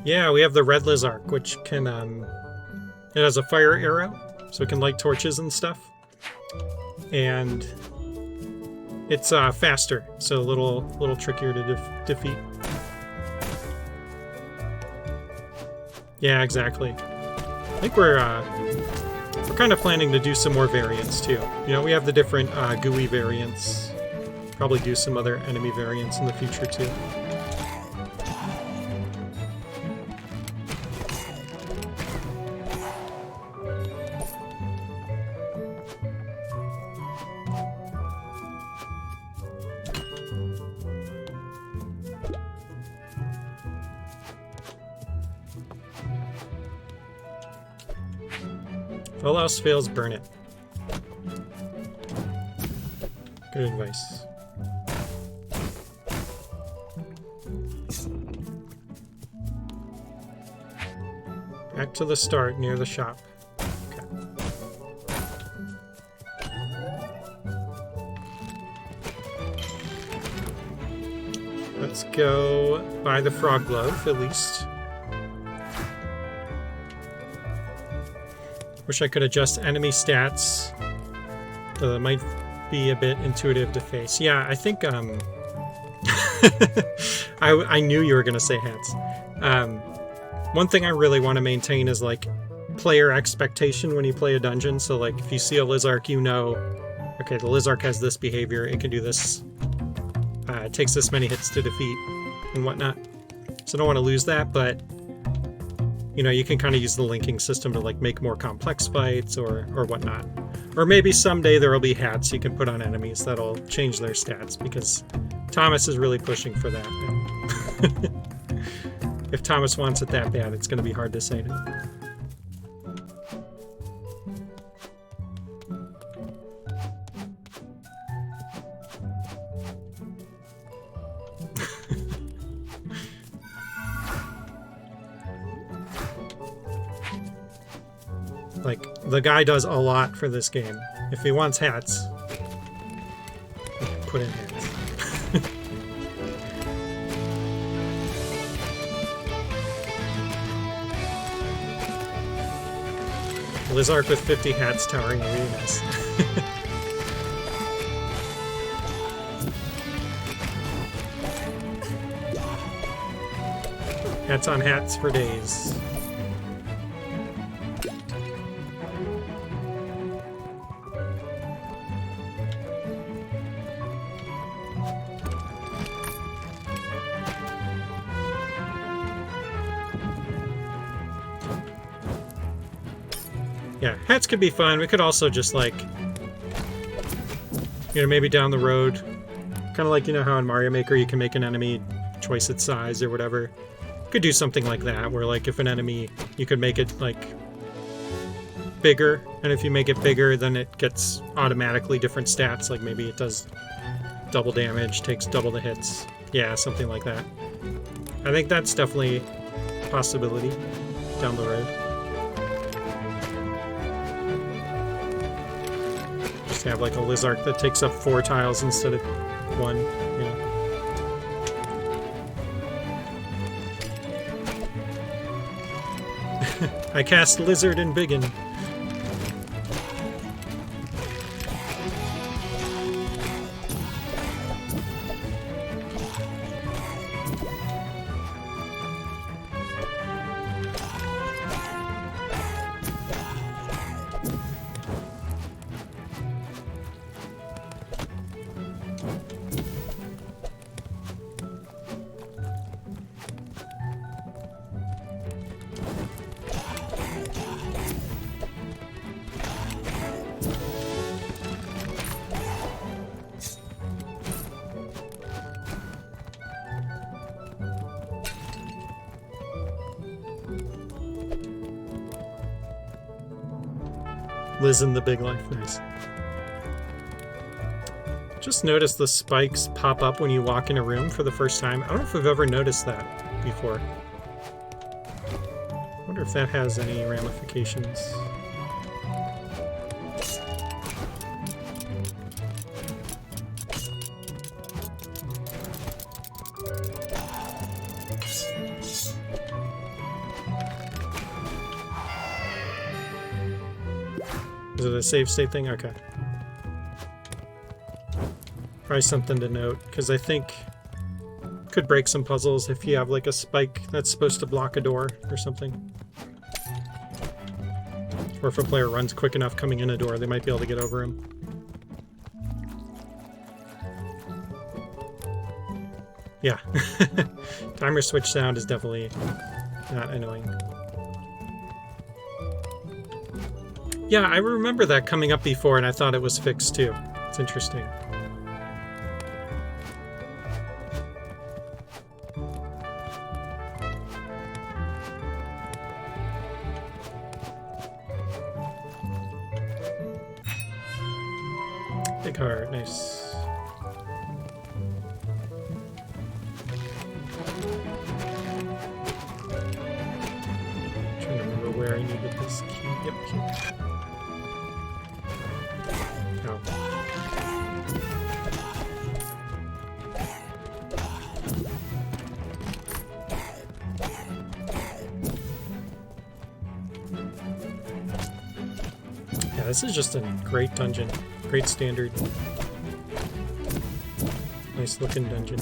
Yeah, we have the red Lizark, which can, it has a fire arrow, so it can light torches and stuff. And it's faster, so a little trickier to defeat. Yeah, exactly. I think we're kind of planning to do some more variants too. You know, we have the different GUI variants. Probably do some other enemy variants in the future too. If all else fails, burn it. Good advice. Back to the start, near the shop. Okay. Let's go buy the frog glove, at least. Wish I could adjust enemy stats. Though it might be a bit intuitive to face. Yeah, I think, I knew you were going to say hats. One thing I really want to maintain is, like, player expectation when you play a dungeon. So, like, if you see a Lizark, you know, okay, the Lizark has this behavior, it can do this. It takes this many hits to defeat and whatnot. So I don't want to lose that, but you know, you can kind of use the linking system to like make more complex fights or whatnot. Or maybe someday there will be hats you can put on enemies that'll change their stats, because Thomas is really pushing for that. If Thomas wants it that bad, it's going to be hard to say no. Like, the guy does a lot for this game. If he wants hats, he can put in hats. Lizark with 50 hats towering arenas. Hats on hats for days. Yeah, hats could be fun. We could also just, like, you know, maybe down the road, kind of like, you know how in Mario Maker you can make an enemy twice its size or whatever. Could do something like that, where, like, if an enemy, you could make it, like, bigger, and if you make it bigger, then it gets automatically different stats, like maybe it does double damage, takes double the hits. Yeah, something like that. I think that's definitely a possibility down the road. Just have like a Lizark that takes up 4 tiles instead of 1. Yeah. I cast Lizard and Biggin. Liz in the big life. Nice. Just noticed the spikes pop up when you walk in a room for the first time. I don't know if we've ever noticed that before. I wonder if that has any ramifications. Is it a save state thing? Okay. Probably something to note, because I think could break some puzzles if you have like a spike that's supposed to block a door or something. Or if a player runs quick enough coming in a door, they might be able to get over him. Yeah. Timer switch sound is definitely not annoying. Yeah, I remember that coming up before, and I thought it was fixed too. It's interesting. Big heart, nice. Trying to remember where I needed this key. Yep, here. Oh. Yeah, this is just a great dungeon. Great standard. Nice looking dungeon.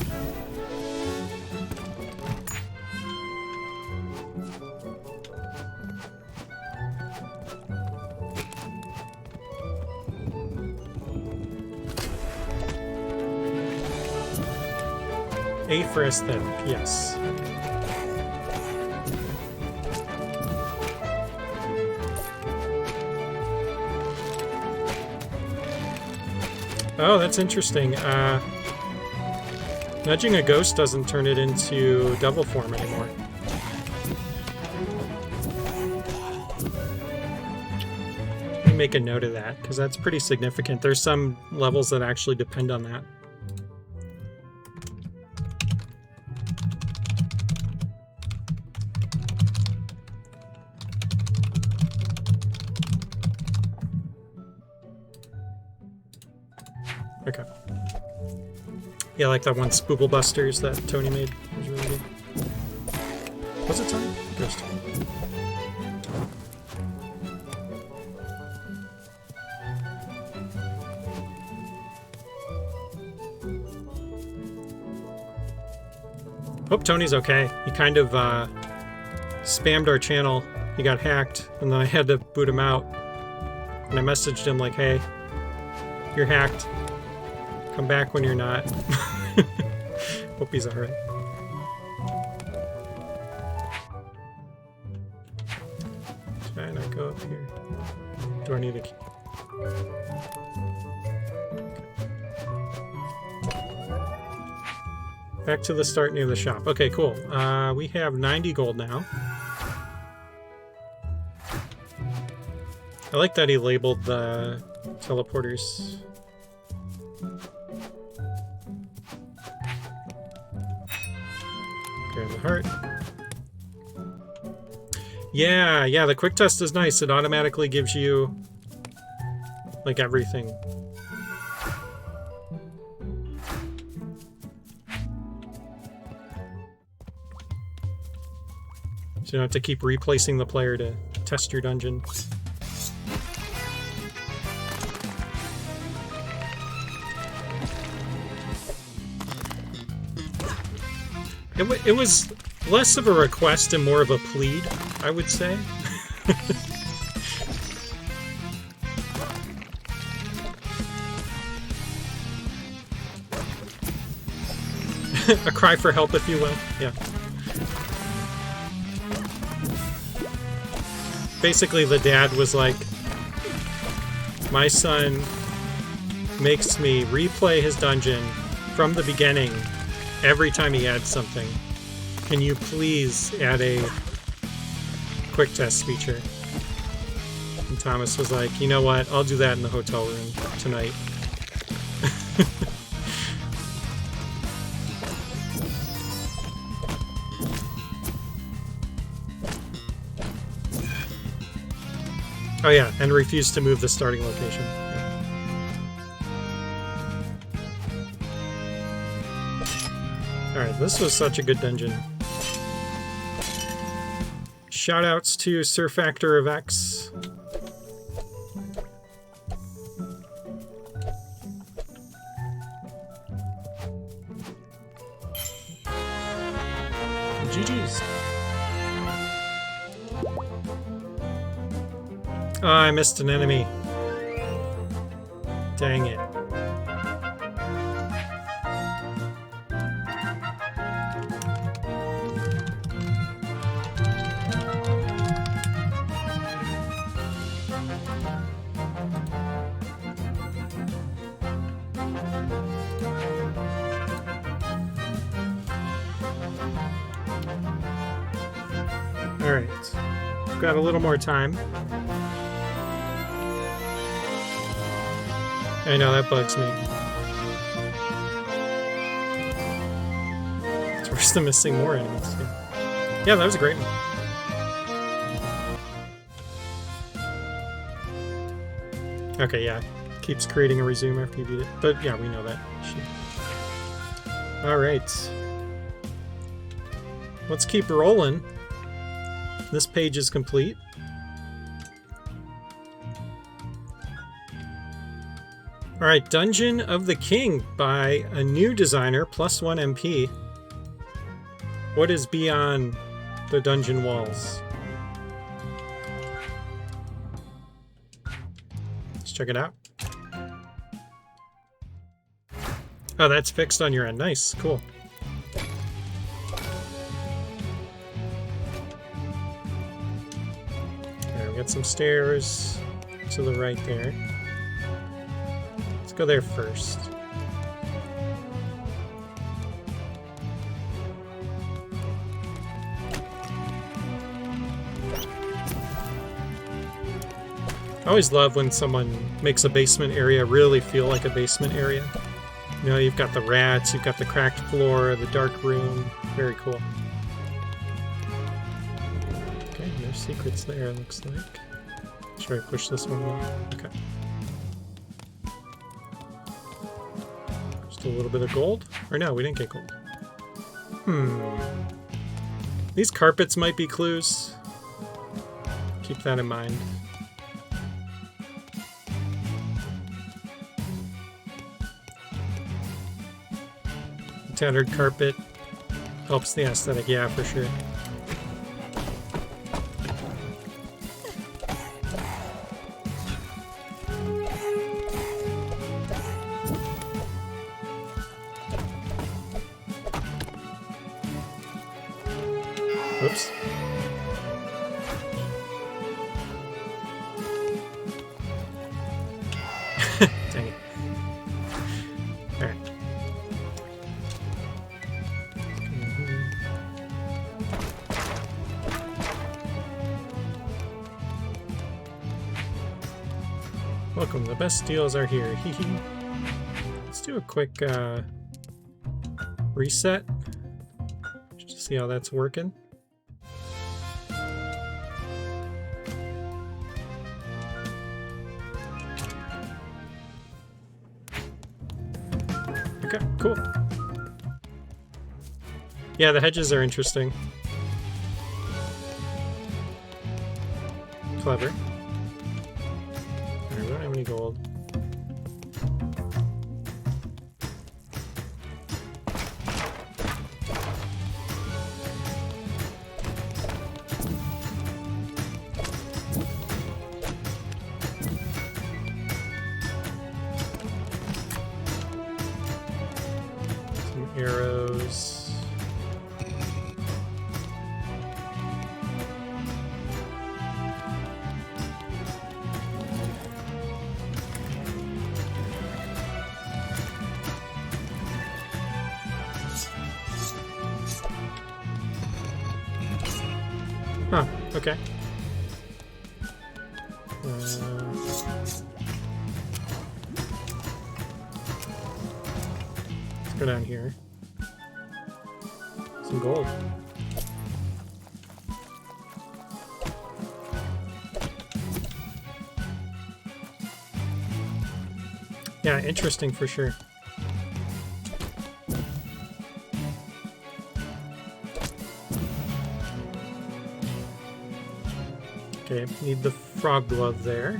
A for aesthetic, yes. Oh, that's interesting. Nudging a ghost doesn't turn it into devil form anymore. Let me make a note of that, because that's pretty significant. There's some levels that actually depend on that. Okay. Yeah, like that one Spoople Busters that Tony made. It was really good. Was it Tony? Ghost. Hope Tony's okay. He kind of spammed our channel. He got hacked, and then I had to boot him out. And I messaged him like, hey, you're hacked. Come back when you're not. Hope he's alright. Should I not go up here? Do I need a key? Back to the start near the shop. Okay, cool. We have 90 gold now. I like that he labeled the teleporters. Grab the heart. Yeah, the quick test is nice. It automatically gives you, like, everything. So you don't have to keep replacing the player to test your dungeon. It was less of a request and more of a plead, I would say. A cry for help, if you will. Yeah. Basically, the dad was like, my son makes me replay his dungeon from the beginning every time he adds something. Can you please add a quick test feature? And Thomas was like, you know what? I'll do that in the hotel room tonight. Oh yeah, and refused to move the starting location. Yeah. Alright, this was such a good dungeon. Shoutouts to Sir Factor of X. GG's. Oh, I missed an enemy. Dang it. Alright. We've got a little more time. I know, that bugs me. It's worse than missing more enemies, too. Yeah, that was a great one. Okay, yeah. Keeps creating a resume after you beat it. But yeah, we know that. Alright. Let's keep rolling. This page is complete. Alright, Dungeon of the King by a new designer, +1 MP. What is beyond the dungeon walls? Let's check it out. Oh, that's fixed on your end. Nice, cool. There, we got some stairs to the right there. Let's go there first. I always love when someone makes a basement area really feel like a basement area. You know, you've got the rats, you've got the cracked floor, the dark room. Very cool. Okay, no secrets there, looks like. Should I push this one away? Okay. Just a little bit of gold? Or no, we didn't get gold. These carpets might be clues. Keep that in mind. Tattered carpet helps the aesthetic, yeah, for sure. Oops. Dang it. Alright. Welcome, the best deals are here. Hee hee. Let's do a quick reset. Just to see how that's working. Okay, cool. Yeah, the hedges are interesting. Clever. Alright, we don't have any gold. Some arrows. Huh, okay. Let's go down here. Some gold. Yeah, interesting for sure. Okay, need the frog glove there.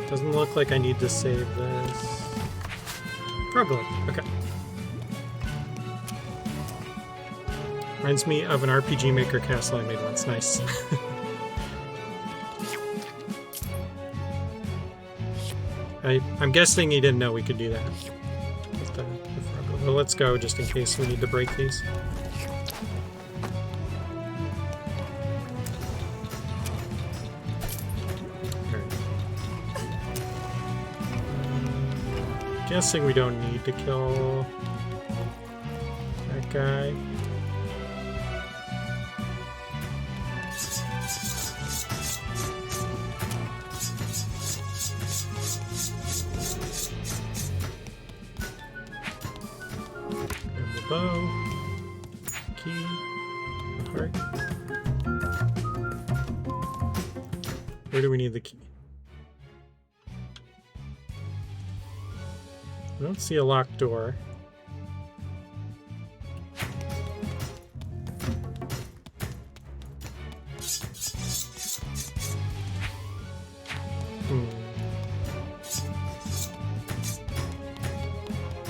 Doesn't look like I need to save this. Frog glove, okay. Reminds me of an RPG Maker castle I made once. Nice. I'm guessing he didn't know we could do that. With the frog glove. Well, let's go just in case we need to break these. Guessing we don't need to kill that guy. And the bow, key, the heart. Where do we need the key? I don't see a locked door.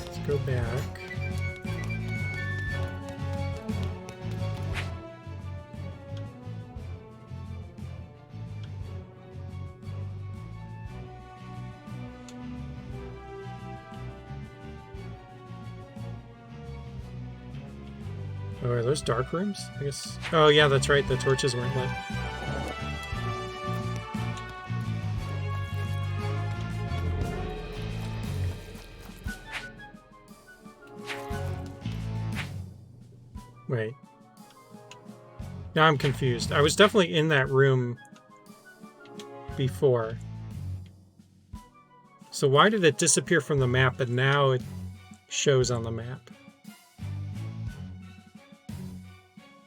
Let's go back. Oh, are those dark rooms? I guess. Oh, yeah, that's right. The torches weren't lit. Wait. Now I'm confused. I was definitely in that room before. So why did it disappear from the map, but now it shows on the map?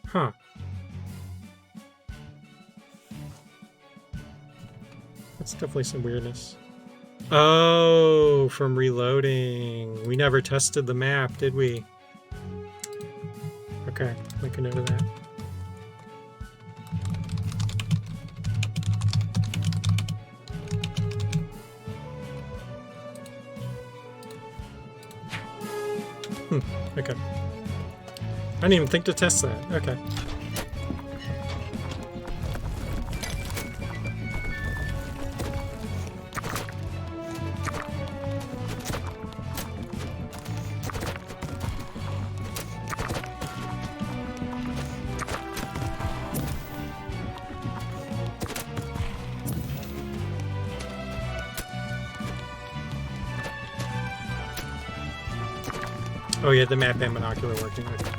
Huh. That's definitely some weirdness. Oh, from reloading. We never tested the map, did we? Okay, make a note of that. Okay. I didn't even think to test that. Okay. Oh yeah, the map and binocular working. Okay.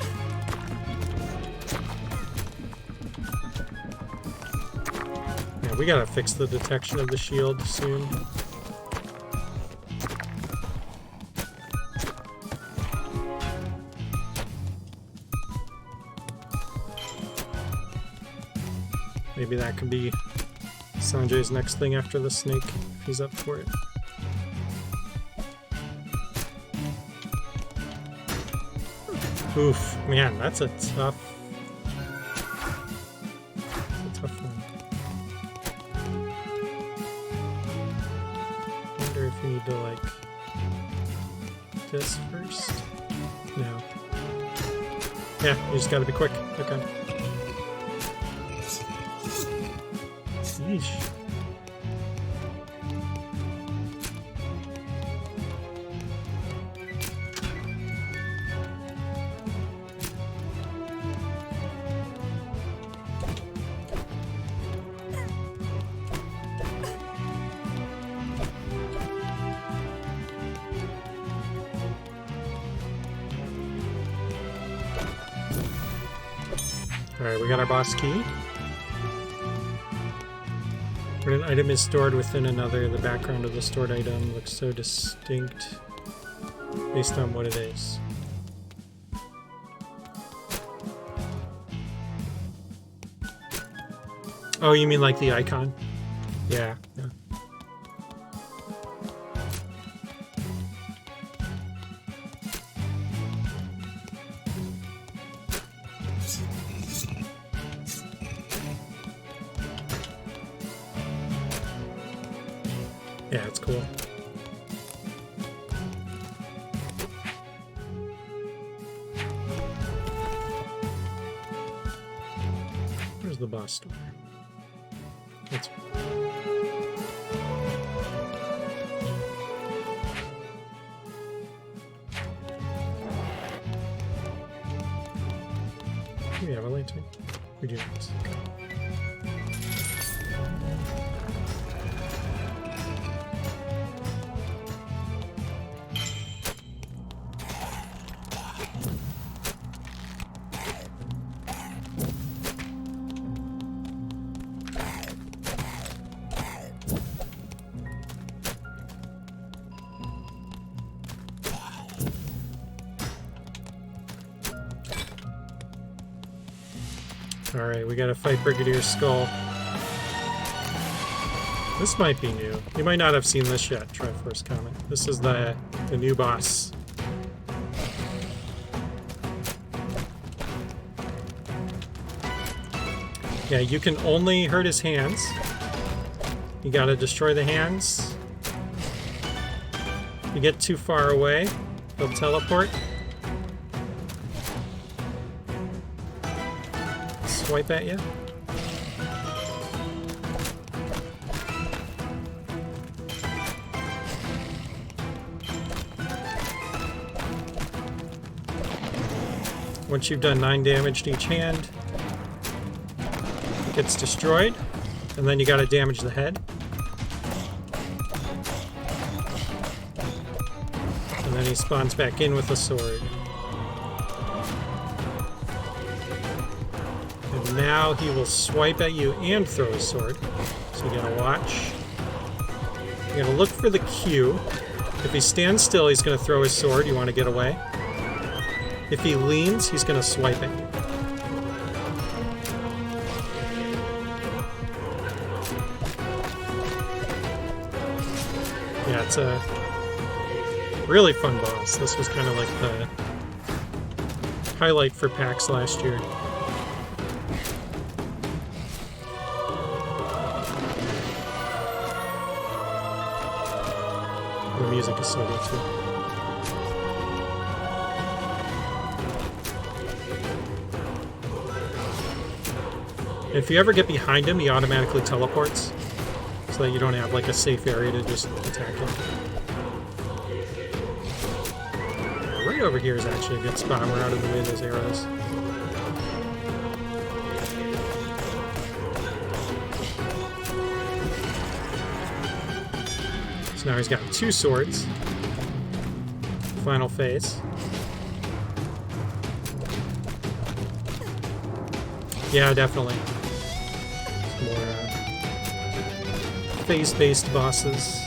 Yeah, Yeah, we gotta fix the detection of the shield soon. Maybe that could be Sanjay's next thing after the snake, if he's up for it. Oof, man, that's a tough one. I wonder if you need to, like, this first? No. Yeah, you just gotta be quick. Okay. Yeesh. Alright, we got our boss key. When an item is stored within another, the background of the stored item looks so distinct based on what it is. Oh, you mean like the icon? Yeah, yeah. Yeah, it's cool. Where's the boss door? That's... Do we have a lantern? We do not. Okay. Alright, we gotta fight Brigadier Skull. This might be new. You might not have seen this yet, Triforce comment. This is the new boss. Yeah, you can only hurt his hands. You gotta destroy the hands. If you get too far away, he'll teleport. Swipe at you. Once you've done 9 damage to each hand, it gets destroyed, and then you gotta damage the head. And then he spawns back in with a sword. And now he will swipe at you and throw his sword. So you gotta watch. You gotta look for the Q. If he stands still, he's gonna throw his sword. You wanna get away. If he leans, he's gonna swipe at you. Yeah, it's a really fun boss. This was kind of like the highlight for PAX last year. The music is so good too. If you ever get behind him, he automatically teleports, so that you don't have like a safe area to just attack him. Right over here is actually a good spot. We're out of the way of those arrows. So now he's got 2 swords. Final phase. Yeah, definitely. More phase-based bosses.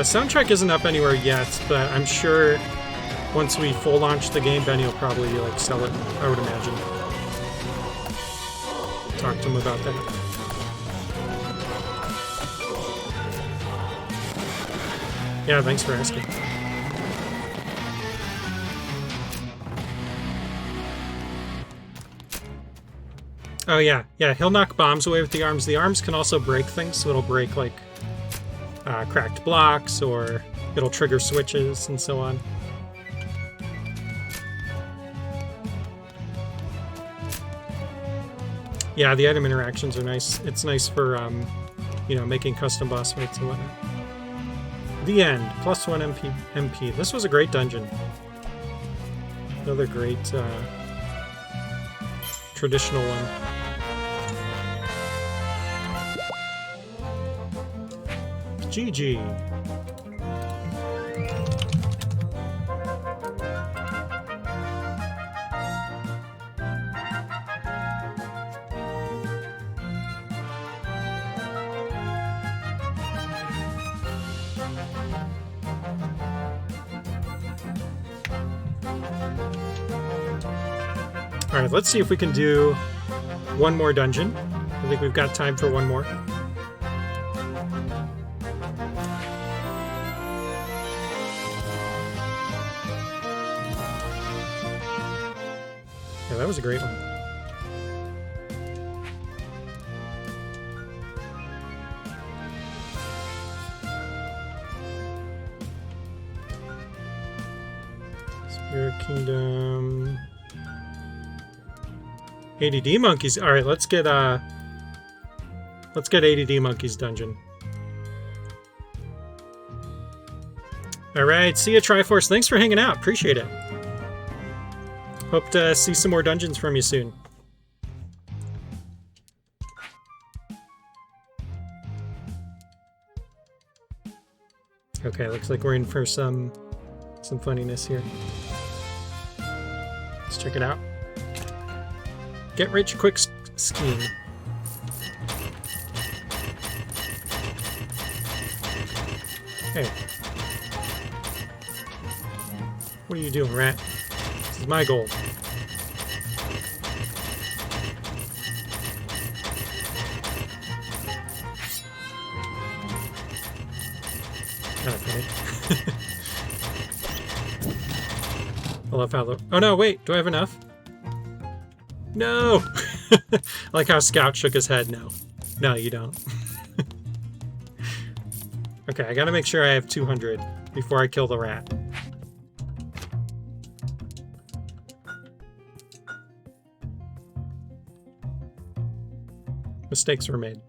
Soundtrack isn't up anywhere yet, but I'm sure once we full launch the game, Benny will probably like sell it, I would imagine. Talk to him about that. Yeah, thanks for asking. Oh yeah, he'll knock bombs away with the arms. The arms can also break things, so it'll break like cracked blocks, or it'll trigger switches and so on. Yeah, the item interactions are nice. It's nice for, you know, making custom boss fights and whatnot. The end. +1 MP. This was a great dungeon. Another great traditional one. GG. Alright, let's see if we can do one more dungeon. I think we've got time for one more. Yeah, that was a great one. Spirit Kingdom. ADD Monkeys. All right, let's get ADD Monkeys dungeon. All right, see ya, Triforce. Thanks for hanging out. Appreciate it. Hope to see some more dungeons from you soon. Okay, looks like we're in for some funniness here. Let's check it out. Get rich quick scheme. Hey. What are you doing, rat? This is my goal. Kind of funny. I love how the... Oh no, wait! Do I have enough? No! I like how Scout shook his head. No. No, you don't. Okay, I gotta make sure I have 200 before I kill the rat. Mistakes were made.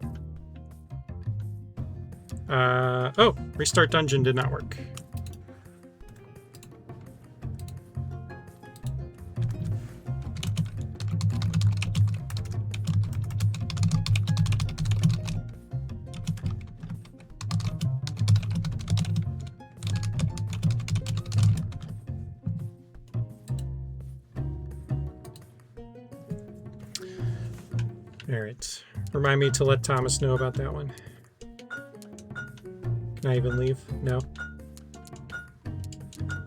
Oh! Restart dungeon did not work. Alright. Remind me to let Thomas know about that one. Can I even leave? No?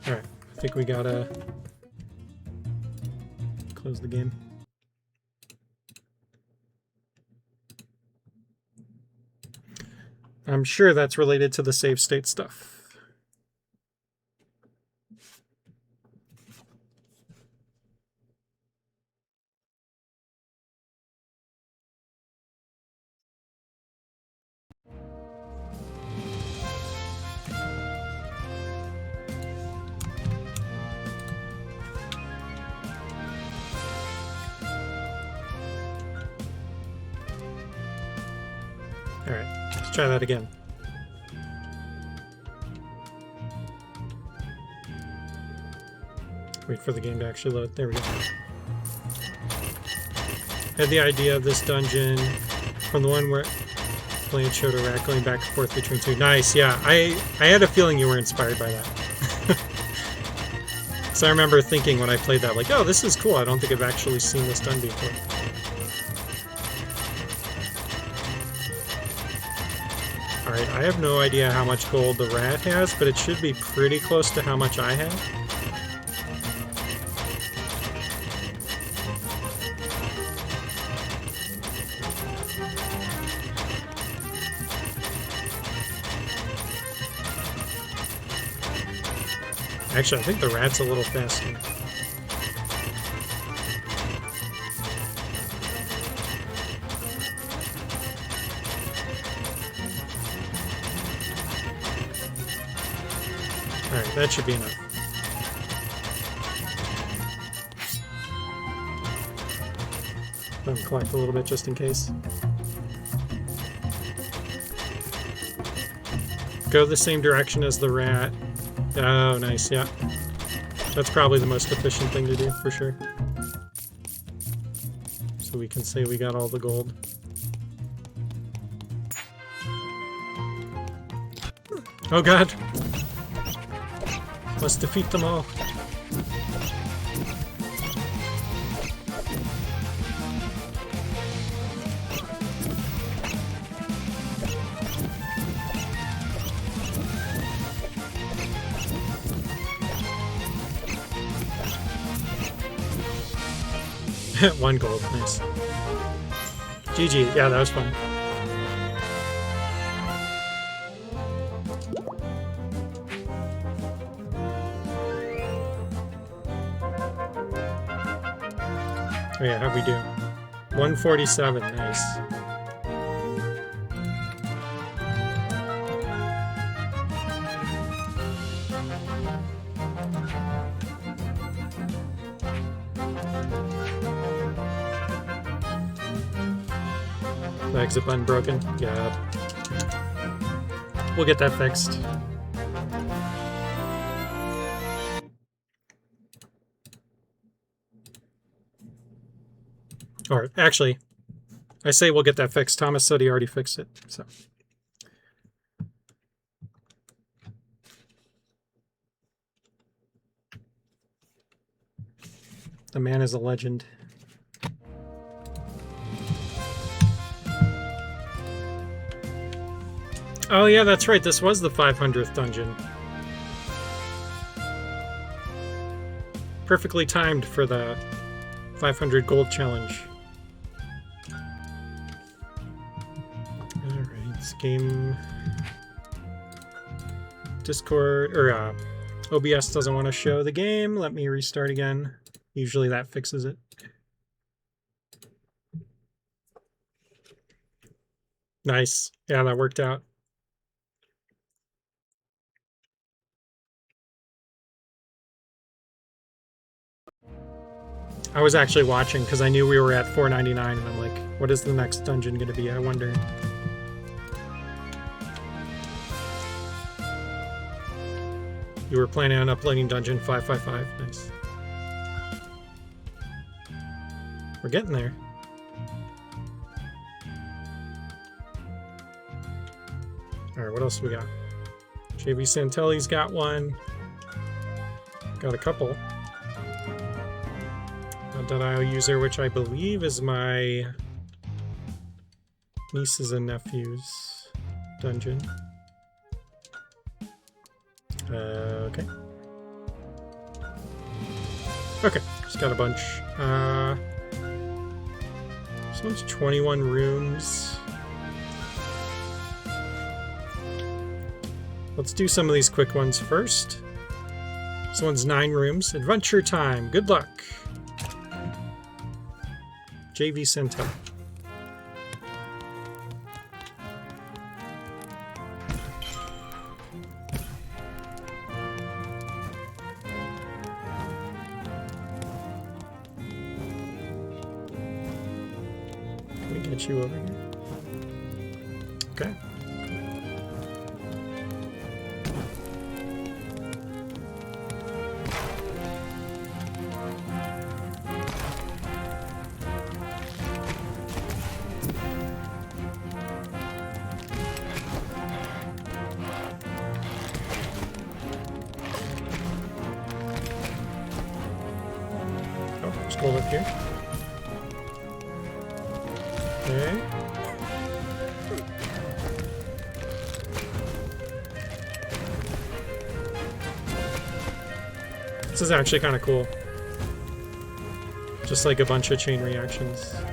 Alright. I think we gotta close the game. I'm sure that's related to the save state stuff. Alright, let's try that again. Wait for the game to actually load. There we go. had the idea of this dungeon from the one where Blanche showed a rat going back and forth between two. Nice, yeah. I had a feeling you were inspired by that. So I remember thinking when I played that, like, oh, this is cool. I don't think I've actually seen this done before. Alright, I have no idea how much gold the rat has, but it should be pretty close to how much I have. Actually, I think the rat's a little faster. Alright, that should be enough. Let me collect a little bit just in case. Go the same direction as the rat. Oh, nice, yeah. That's probably the most efficient thing to do, for sure. So we can say we got all the gold. Oh god! Let's defeat them all. One gold, nice. GG, yeah, that was fun. Oh yeah, how'd we do? 147, nice. The exit button broken? Yeah. We'll get that fixed. Or, actually, I say we'll get that fixed. Thomas said he already fixed it, so. The man is a legend. Oh yeah, that's right. This was the 500th dungeon. Perfectly timed for the 500 gold challenge. Alright, this game... Discord, or OBS doesn't want to show the game. Let me restart again. Usually that fixes it. Nice. Yeah, that worked out. I was actually watching because I knew we were at 499 and I'm like, what is the next dungeon going to be? I wonder. You were planning on uploading dungeon 555. Nice. We're getting there. Alright, what else we got? JV Santelli's got one. Got a couple. .io user, which I believe is my nieces and nephews dungeon. Okay. Okay, just got a bunch. This one's 21 rooms. Let's do some of these quick ones first. This one's 9 rooms. Adventure time. Good luck. JV Centel. Can we get you over here? Okay. Just hold up here. Okay. This is actually kind of cool. Just like a bunch of chain reactions. I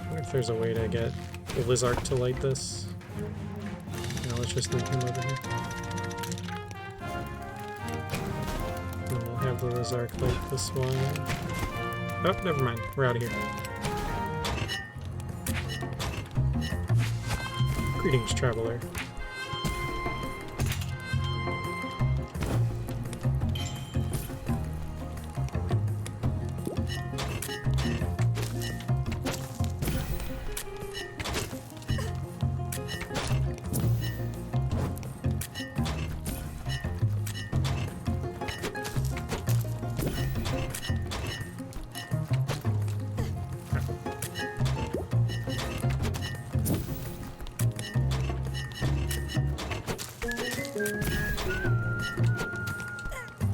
wonder if there's a way to get the Lizard to light this. No, let's just leave him over here. And we'll have the Lizard light this one. Oh, never mind. We're out of here. Greetings, traveler.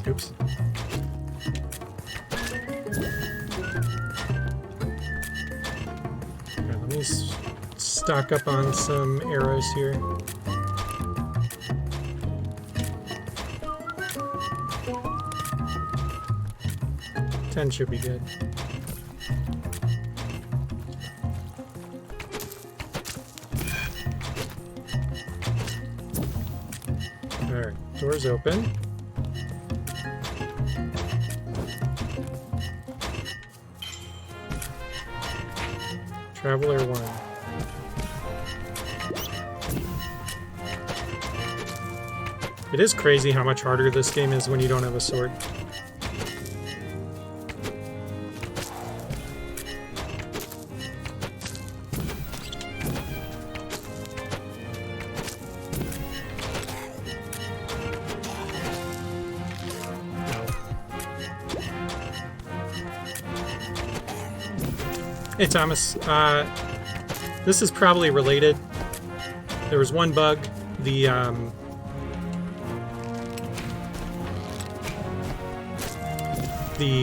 Oops. Alright, let me stock up on some arrows here. Ten should be good. Alright, doors open. Traveler 1. It is crazy how much harder this game is when you don't have a sword. Hey Thomas, this is probably related. There was one bug, the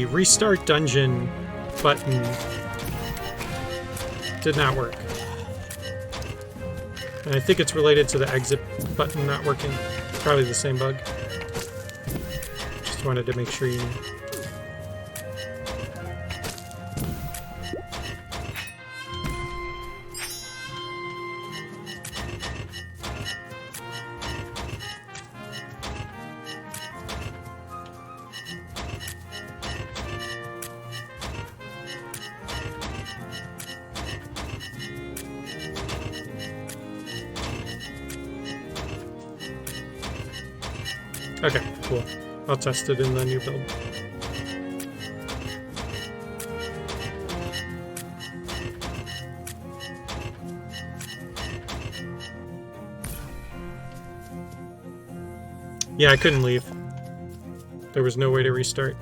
restart dungeon button did not work. And I think it's related to the exit button not working. Probably the same bug. Just wanted to make sure you knew. Okay, cool. I'll test it in the new build. Yeah, I couldn't leave. There was no way to restart.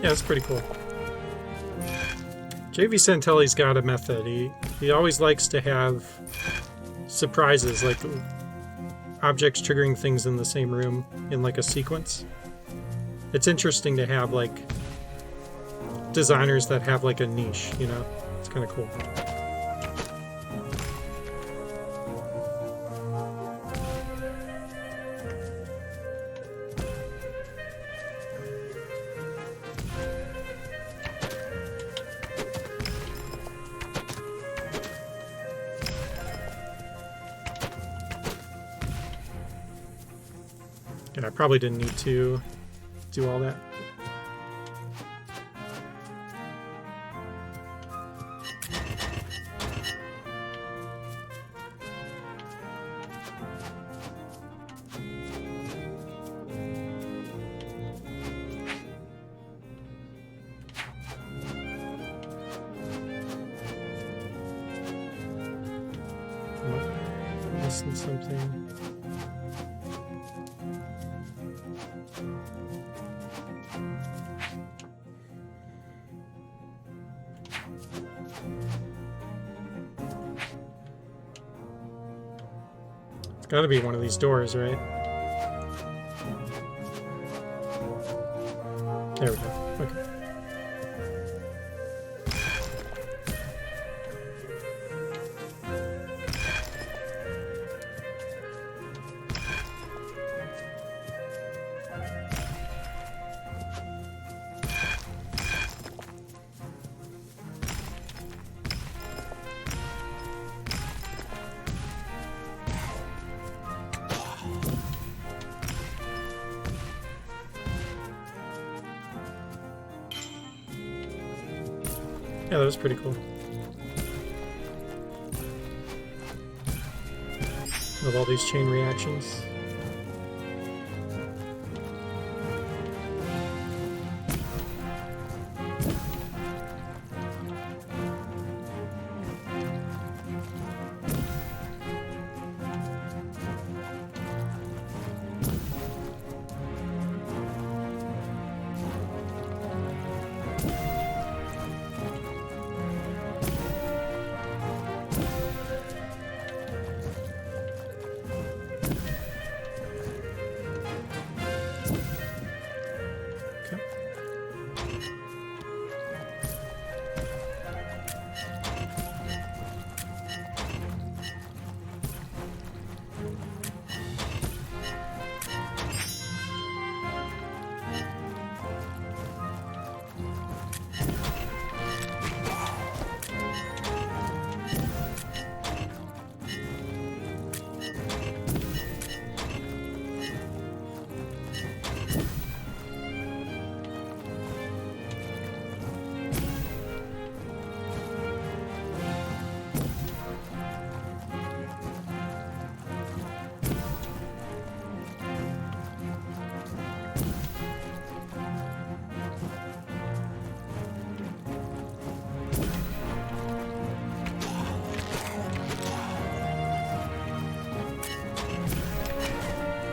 Yeah, that's pretty cool. JV Santelli's got a method. He always likes to have surprises, like objects triggering things in the same room in like a sequence. It's interesting to have like designers that have like a niche, you know? It's kind of cool. And I probably didn't need to do all that. Missing something. It's got to be one of these doors, right? There we go. Okay. Yeah, that was pretty cool. Love all these chain reactions.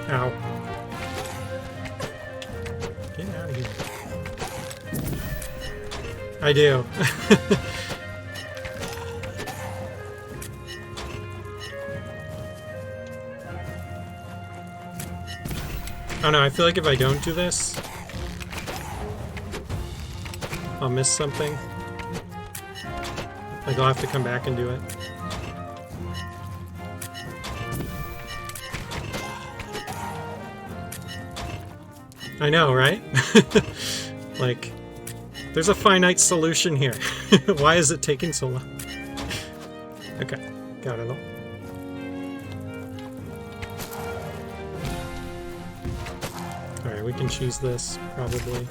Ow. Get out of here. I do. Oh no, I feel like if I don't do this, I'll miss something. Like I'll have to come back and do it. I know, right? Like, there's a finite solution here. Why is it taking so long? Okay, got it all. Alright, we can cheese this, probably.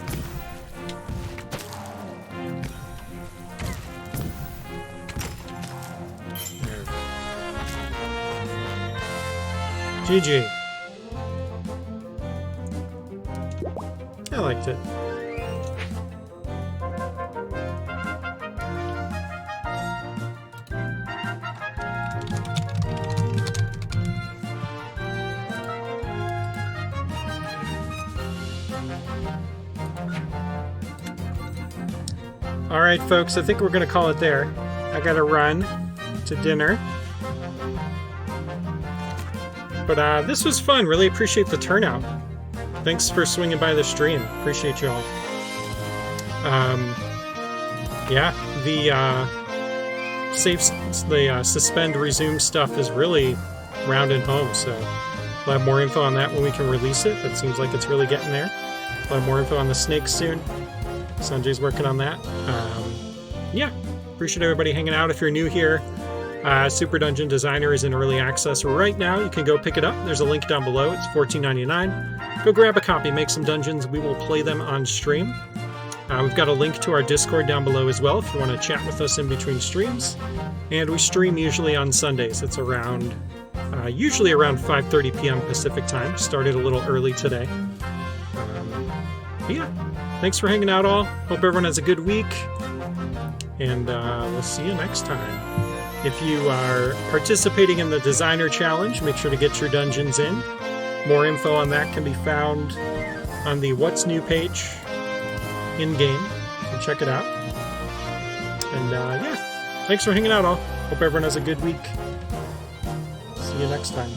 There. GG. I liked it. Alright folks, I think we're gonna call it there. I gotta run to dinner. But this was fun, really appreciate the turnout. Thanks for swinging by the stream. Appreciate y'all. Yeah, the suspend resume stuff is really rounding home. So we'll have more info on that when we can release it. That seems like it's really getting there. We'll have more info on the snakes soon. Sanjay's working on that. Yeah, appreciate everybody hanging out. If you're new here, Super Dungeon Designer is in early access right now. You can go pick it up. There's a link down below. It's $14.99. Go grab a copy, make some dungeons. We will play them on stream. We've got a link to our Discord down below as well if you want to chat with us in between streams. And we stream usually on Sundays. It's around, usually around 5:30 p.m. Pacific time. Started a little early today. But yeah, thanks for hanging out all. Hope everyone has a good week. And we'll see you next time. If you are participating in the Designer Challenge, make sure to get your dungeons in. More info on that can be found on the What's New page in-game. So check it out. And yeah, thanks for hanging out all. Hope everyone has a good week. See you next time.